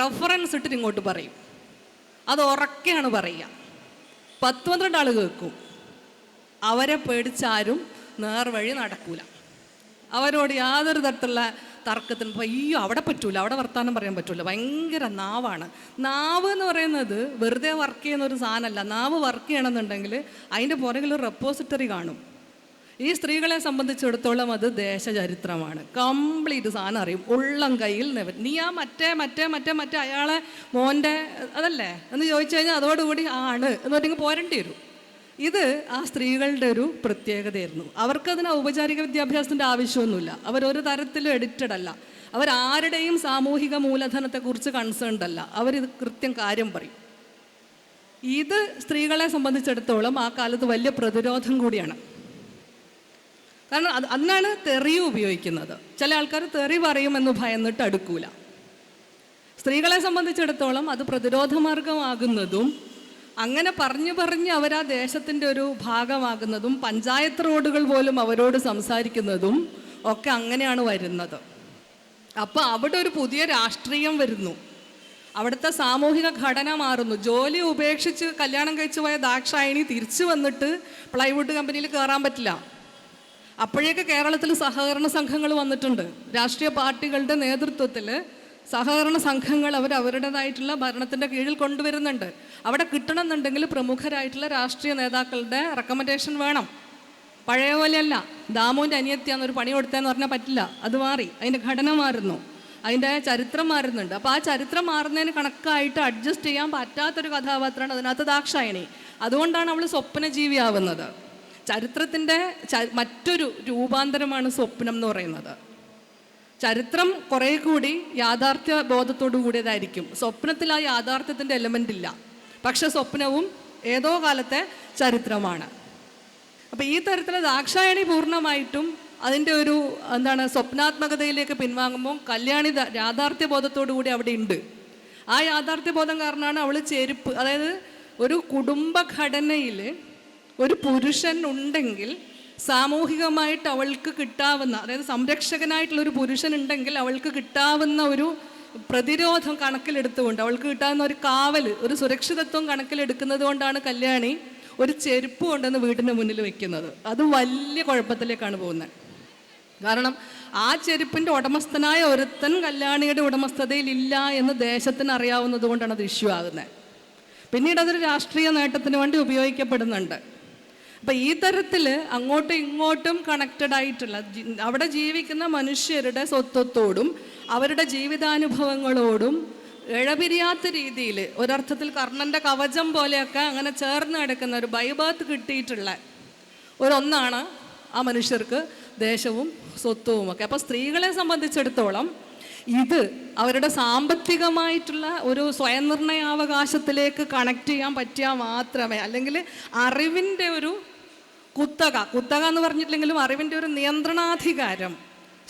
റെഫറൻസ് ഇട്ടിട്ട് ഇങ്ങോട്ട് പറയും. അത് ഉറക്കെയാണ് പറയുക. 10-12 ആൾ കേൾക്കും. അവരെ പേടിച്ചാരും നേർവഴി നടക്കൂല. അവരോട് യാതൊരു തരത്തിലുള്ള തർക്കത്തിന് അയ്യോ അവിടെ പറ്റൂല, അവിടെ വർത്താനം പറയാൻ പറ്റൂല, ഭയങ്കര നാവാണ്. നാവ് എന്ന് പറയുന്നത് വെറുതെ വർക്ക് ചെയ്യുന്ന ഒരു സാധനമല്ല. നാവ് വർക്ക് ചെയ്യണമെന്നുണ്ടെങ്കിൽ അതിൻ്റെ പുറകിൽ ഒരു റെപ്പോസിറ്ററി കാണും. ഈ സ്ത്രീകളെ സംബന്ധിച്ചിടത്തോളം അത് ദേശചരിത്രമാണ്. കംപ്ലീറ്റ് സാധനം അറിയും, ഉള്ളം കയ്യിൽ നീ ആ മറ്റേ അയാളെ മോൻ്റെ അതല്ലേ എന്ന് ചോദിച്ചു കഴിഞ്ഞാൽ അതോടുകൂടി ആണ് എന്ന് പറഞ്ഞെങ്കിൽ പോരേണ്ടി വരും. ഇത് ആ സ്ത്രീകളുടെ ഒരു പ്രത്യേകതയായിരുന്നു. അവർക്കതിന് ഔപചാരിക വിദ്യാഭ്യാസത്തിൻ്റെ ആവശ്യമൊന്നുമില്ല. അവരൊരു തരത്തിലും എഡിറ്റഡ് അല്ല. അവരാരുടെയും സാമൂഹിക മൂലധനത്തെക്കുറിച്ച് കൺസേൺഡ് അല്ല. അവരിത് കൃത്യം കാര്യം പറയും. ഇത് സ്ത്രീകളെ സംബന്ധിച്ചിടത്തോളം ആ കാലത്ത് വലിയ പ്രതിരോധം കൂടിയാണ്. കാരണം അതിനാണ് തെറിയും ഉപയോഗിക്കുന്നത്. ചില ആൾക്കാർ തെറി പറയുമെന്ന് ഭയന്നിട്ട് അടുക്കൂല. സ്ത്രീകളെ സംബന്ധിച്ചിടത്തോളം അത് പ്രതിരോധ മാർഗമാകുന്നതും അങ്ങനെ പറഞ്ഞ് അവർ ആ ദേശത്തിൻ്റെ ഒരു ഭാഗമാകുന്നതും പഞ്ചായത്ത് റോഡുകൾ പോലും അവരോട് സംസാരിക്കുന്നതും ഒക്കെ അങ്ങനെയാണ് വരുന്നത്. അപ്പോൾ അവിടെ ഒരു പുതിയ രാഷ്ട്രീയം വരുന്നു. അവിടുത്തെ സാമൂഹിക ഘടന മാറുന്നു. ജോലി ഉപേക്ഷിച്ച് കല്യാണം കഴിച്ചു പോയ ദാക്ഷായണി തിരിച്ചു വന്നിട്ട് പ്ലൈവുഡ് കമ്പനിയിൽ കയറാൻ പറ്റില്ല. അപ്പോഴേക്ക് കേരളത്തിൽ സഹകരണ സംഘങ്ങൾ വന്നിട്ടുണ്ട്. രാഷ്ട്രീയ പാർട്ടികളുടെ നേതൃത്വത്തിൽ സഹകരണ സംഘങ്ങൾ അവരുടേതായിട്ടുള്ള ഭരണത്തിൻ്റെ കീഴിൽ കൊണ്ടുവരുന്നുണ്ട്. അവിടെ കിട്ടണമെന്നുണ്ടെങ്കിൽ പ്രമുഖരായിട്ടുള്ള രാഷ്ട്രീയ നേതാക്കളുടെ റെക്കമെൻഡേഷൻ വേണം. പഴയ പോലെയല്ല ദാമുവിൻ്റെ അനിയത്തിയാന്നൊരു പണി കൊടുത്തതെന്ന് പറഞ്ഞാൽ പറ്റില്ല. അത് മാറി, അതിൻ്റെ ഘടന മാറുന്നു, അതിൻ്റെ ചരിത്രം മാറുന്നുണ്ട്. അപ്പോൾ ആ ചരിത്രം മാറുന്നതിന് കണക്കായിട്ട് അഡ്ജസ്റ്റ് ചെയ്യാൻ പറ്റാത്തൊരു കഥാപാത്രമാണ് അതിനകത്ത് ദാക്ഷായണി. അതുകൊണ്ടാണ് അവൾ സ്വപ്നജീവിയാവുന്നത്. ചരിത്രത്തിൻ്റെ മറ്റൊരു രൂപാന്തരമാണ് സ്വപ്നം എന്ന് പറയുന്നത്. ചരിത്രം കുറേ കൂടി യാഥാർത്ഥ്യ ബോധത്തോടു കൂടിയതായിരിക്കും. സ്വപ്നത്തിൽ ആ യാഥാർത്ഥ്യത്തിൻ്റെ എലമെൻ്റ് ഇല്ല. പക്ഷെ സ്വപ്നവും ഏതോ കാലത്തെ ചരിത്രമാണ്. അപ്പോൾ ഈ തരത്തിൽ ദാക്ഷായണി പൂർണ്ണമായിട്ടും അതിൻ്റെ ഒരു സ്വപ്നാത്മകതയിലേക്ക് പിൻവാങ്ങുമ്പോൾ കല്യാണി യാഥാർത്ഥ്യ ബോധത്തോടു കൂടി അവിടെ ഉണ്ട്. ആ യാഥാർത്ഥ്യ ബോധം കാരണമാണ് അവൾ ചെരുപ്പ്, അതായത് ഒരു കുടുംബഘടനയിൽ ഒരു പുരുഷൻ ഉണ്ടെങ്കിൽ സാമൂഹികമായിട്ട് അവൾക്ക് കിട്ടാവുന്ന, അതായത് സംരക്ഷകനായിട്ടുള്ളൊരു പുരുഷൻ ഉണ്ടെങ്കിൽ അവൾക്ക് കിട്ടാവുന്ന ഒരു പ്രതിരോധം കണക്കിലെടുത്തുകൊണ്ട്, അവൾക്ക് കിട്ടാവുന്ന ഒരു കാവൽ, ഒരു സുരക്ഷിതത്വം കണക്കിലെടുക്കുന്നത് കൊണ്ടാണ് കല്യാണി ഒരു ചെരുപ്പ് കൊണ്ടുവന്ന് വീടിൻ്റെ മുന്നിൽ വെക്കുന്നത്. അത് വലിയ കുഴപ്പത്തിലേക്കാണ് പോകുന്നത്. കാരണം ആ ചെരുപ്പിൻ്റെ ഉടമസ്ഥനായ ഒരുത്തൻ കല്യാണിയുടെ ഉടമസ്ഥതയിലില്ല എന്ന് ദേശത്തിന് അറിയാവുന്നത് കൊണ്ടാണ് അത് ഇഷ്യൂ ആകുന്നത്. പിന്നീട് അതൊരു രാഷ്ട്രീയ നേട്ടത്തിന് വേണ്ടി ഉപയോഗിക്കപ്പെടുന്നുണ്ട്. അപ്പം ഈ തരത്തിൽ അങ്ങോട്ടും ഇങ്ങോട്ടും കണക്റ്റഡ് ആയിട്ടുള്ള അവിടെ ജീവിക്കുന്ന മനുഷ്യരുടെ സ്വത്വത്തോടും അവരുടെ ജീവിതാനുഭവങ്ങളോടും ഇഴപിരിയാത്ത രീതിയിൽ ഒരർത്ഥത്തിൽ കർണൻ്റെ കവചം പോലെയൊക്കെ അങ്ങനെ ചേർന്ന് കിടക്കുന്ന ഒരു ബൈബാത്ത് കിട്ടിയിട്ടുള്ള ഒന്നാണ് ആ മനുഷ്യർക്ക് ദേശവും സ്വത്വവുമൊക്കെ. അപ്പോൾ സ്ത്രീകളെ സംബന്ധിച്ചിടത്തോളം ഇത് അവരുടെ സാമ്പത്തികമായിട്ടുള്ള ഒരു സ്വയംനിർണയാവകാശത്തിലേക്ക് കണക്ട് ചെയ്യാൻ പറ്റിയാൽ മാത്രമേ, അല്ലെങ്കിൽ അറിവിൻ്റെ ഒരു കുത്തക എന്ന് പറഞ്ഞിട്ടില്ലെങ്കിലും അറിവിൻ്റെ ഒരു നിയന്ത്രണാധികാരം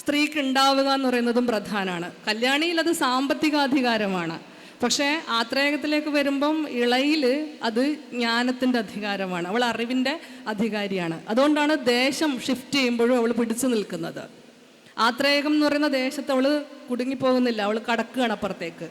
സ്ത്രീക്ക് ഉണ്ടാവുക എന്ന് പറയുന്നതും പ്രധാനമാണ്. കല്യാണിയിൽ അത് സാമ്പത്തികാധികാരമാണ്. പക്ഷേ ആത്രേയകത്തിലേക്ക് വരുമ്പം ഇളയിൽ അത് ജ്ഞാനത്തിൻ്റെ അധികാരമാണ്. അവൾ അറിവിൻ്റെ അധികാരിയാണ്. അതുകൊണ്ടാണ് ദേശം ഷിഫ്റ്റ് ചെയ്യുമ്പോഴും അവൾ പിടിച്ചു നിൽക്കുന്നത്. ആത്രേയകം എന്ന് പറയുന്ന ദേശത്ത് അവൾ കുടുങ്ങിപ്പോകുന്നില്ല, അവൾ കടക്കുകയാണ് അപ്പുറത്തേക്ക്.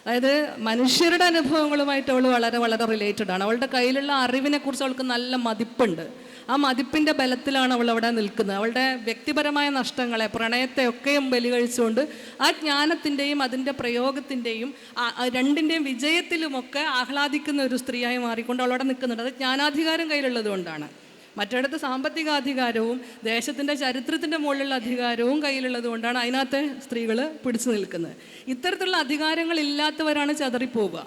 അതായത് മനുഷ്യരുടെ അനുഭവങ്ങളുമായിട്ട് അവൾ വളരെ വളരെ റിലേറ്റഡ് ആണ്. അവളുടെ കയ്യിലുള്ള അറിവിനെക്കുറിച്ച് അവൾക്ക് നല്ല മതിപ്പുണ്ട്. ആ മതിപ്പിൻ്റെ ബലത്തിലാണ് അവൾ അവിടെ നിൽക്കുന്നത്. അവളുടെ വ്യക്തിപരമായ നഷ്ടങ്ങളെ, പ്രണയത്തെ ഒക്കെയും ബലി കഴിച്ചുകൊണ്ട് ആ ജ്ഞാനത്തിൻ്റെയും അതിൻ്റെ പ്രയോഗത്തിൻ്റെയും രണ്ടിൻ്റെയും വിജയത്തിലുമൊക്കെ ആഹ്ലാദിക്കുന്ന ഒരു സ്ത്രീയായി മാറിക്കൊണ്ട് അവളവിടെ നിൽക്കുന്നുണ്ട്. അത് ജ്ഞാനാധികാരം കയ്യിലുള്ളത് കൊണ്ടാണ്. മറ്റിടത്ത് സാമ്പത്തിക അധികാരവും ദേശത്തിൻ്റെ ചരിത്രത്തിൻ്റെ മുകളിലുള്ള അധികാരവും കയ്യിലുള്ളത് കൊണ്ടാണ് അതിനകത്തെ സ്ത്രീകൾ പിടിച്ചു നിൽക്കുന്നത്. ഇത്തരത്തിലുള്ള അധികാരങ്ങളില്ലാത്തവരാണ് ചെതറിപ്പോവുക.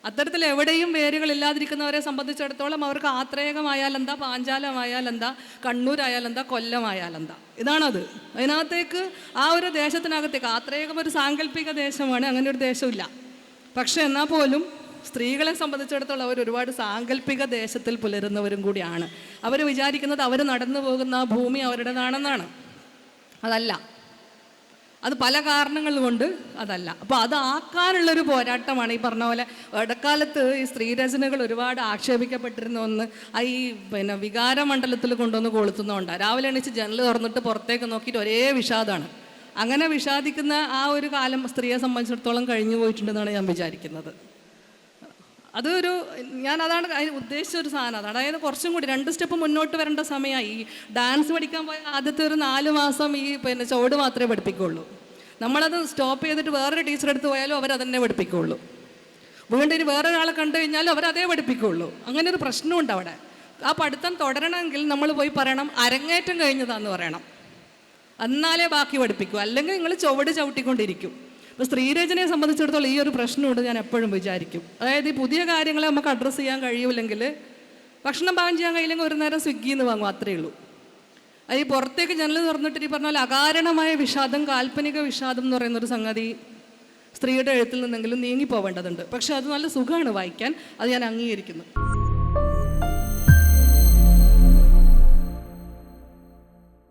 അത്തരത്തിൽ എവിടെയും വേരുകളില്ലാതിരിക്കുന്നവരെ സംബന്ധിച്ചിടത്തോളം അവർക്ക് ആത്രേയകമായാലെന്താ, പാഞ്ചാലമായാലെന്താ, കണ്ണൂരായാലെന്താ, കൊല്ലമായാലെന്താ, ഇതാണത്. അതിനകത്തേക്ക് ആ ഒരു ദേശത്തിനകത്തേക്ക്, ആത്രേയകം ഒരു സാങ്കല്പിക ദേശമാണ്, അങ്ങനെ ഒരു ദേശമില്ല. പക്ഷെ എന്നാൽ പോലും സ്ത്രീകളെ സംബന്ധിച്ചിടത്തോളം അവർ ഒരുപാട് സാങ്കല്പിക ദേശത്തിൽ പുലരുന്നവരും കൂടിയാണ്. അവർ വിചാരിക്കുന്നത് അവർ നടന്നു പോകുന്ന ആ ഭൂമി അവരുടേതാണെന്നാണ്. അതല്ല, അത് പല കാരണങ്ങൾ കൊണ്ട് അതല്ല. അപ്പോൾ അതാക്കാനുള്ളൊരു പോരാട്ടമാണ് ഈ പറഞ്ഞ പോലെ. ഇടക്കാലത്ത് ഈ സ്ത്രീരചനകൾ ഒരുപാട് ആക്ഷേപിക്കപ്പെട്ടിരുന്ന ഒന്ന് ഈ വികാരമണ്ഡലത്തിൽ കൊണ്ടുവന്ന് കൊളുത്തുന്നതുകൊണ്ടാണ്. രാവിലെ എണീച്ച് ജനൽ തുറന്നിട്ട് പുറത്തേക്ക് നോക്കിയിട്ട് ഒരേ വിഷാദമാണ്. അങ്ങനെ വിഷാദിക്കുന്ന ആ ഒരു കാലം സ്ത്രീയെ സംബന്ധിച്ചിടത്തോളം കഴിഞ്ഞു പോയിട്ടുണ്ടെന്നാണ് ഞാൻ വിചാരിക്കുന്നത്. അതൊരു അതാണ് അതിന് ഉദ്ദേശിച്ച ഒരു സാധനം അതാണ്. അതായത് കുറച്ചും കൂടി 2 സ്റ്റെപ്പ് മുന്നോട്ട് വരേണ്ട സമയമായി. ഈ ഡാൻസ് പഠിക്കാൻ പോയ ആദ്യത്തെ ഒരു 4 മാസം ഈ ചുവട് മാത്രമേ പഠിപ്പിക്കുകയുള്ളൂ. നമ്മളത് സ്റ്റോപ്പ് ചെയ്തിട്ട് വേറൊരു ടീച്ചർ എടുത്ത് പോയാലും അവരതന്നെ പഠിപ്പിക്കുകയുള്ളൂ. വീണ്ടും ഇനി വേറൊരാളെ കണ്ടു കഴിഞ്ഞാലും അവരതേ പഠിപ്പിക്കുകയുള്ളൂ. അങ്ങനെ ഒരു പ്രശ്നമുണ്ട് അവിടെ. ആ പഠിത്തം തുടരണമെങ്കിൽ നമ്മൾ പോയി പറയണം അരങ്ങേറ്റം കഴിഞ്ഞതാന്ന് പറയണം, എന്നാലേ ബാക്കി പഠിപ്പിക്കൂ. അല്ലെങ്കിൽ നിങ്ങൾ ചുവട് ചവിട്ടിക്കൊണ്ടിരിക്കും. അപ്പോൾ സ്ത്രീരചനയെ സംബന്ധിച്ചിടത്തോളം ഈ ഒരു പ്രശ്നമുണ്ട് ഞാൻ എപ്പോഴും വിചാരിക്കും. അതായത് ഈ പുതിയ കാര്യങ്ങളെ നമുക്ക് അഡ്രസ്സ് ചെയ്യാൻ കഴിയില്ലെങ്കിൽ, ഭക്ഷണം പാകം ചെയ്യാൻ കഴിയില്ലെങ്കിൽ ഒരു നേരം സ്വിഗ്ഗിയിൽ നിന്ന് വാങ്ങും, അത്രയേ ഉള്ളൂ. അത് ഈ പുറത്തേക്ക് ജനൽ തുറന്നിട്ട് ഈ പറഞ്ഞ പോലെ അകാരണമായ വിഷാദം, കാൽപ്പനിക വിഷാദം എന്ന് പറയുന്നൊരു സംഗതി സ്ത്രീയുടെ എഴുത്തിൽ നിന്നെങ്കിലും നീങ്ങിപ്പോവേണ്ടതുണ്ട്. പക്ഷെ അത് നല്ല സുഖമാണ് വായിക്കാൻ, അത് ഞാൻ അംഗീകരിക്കുന്നു.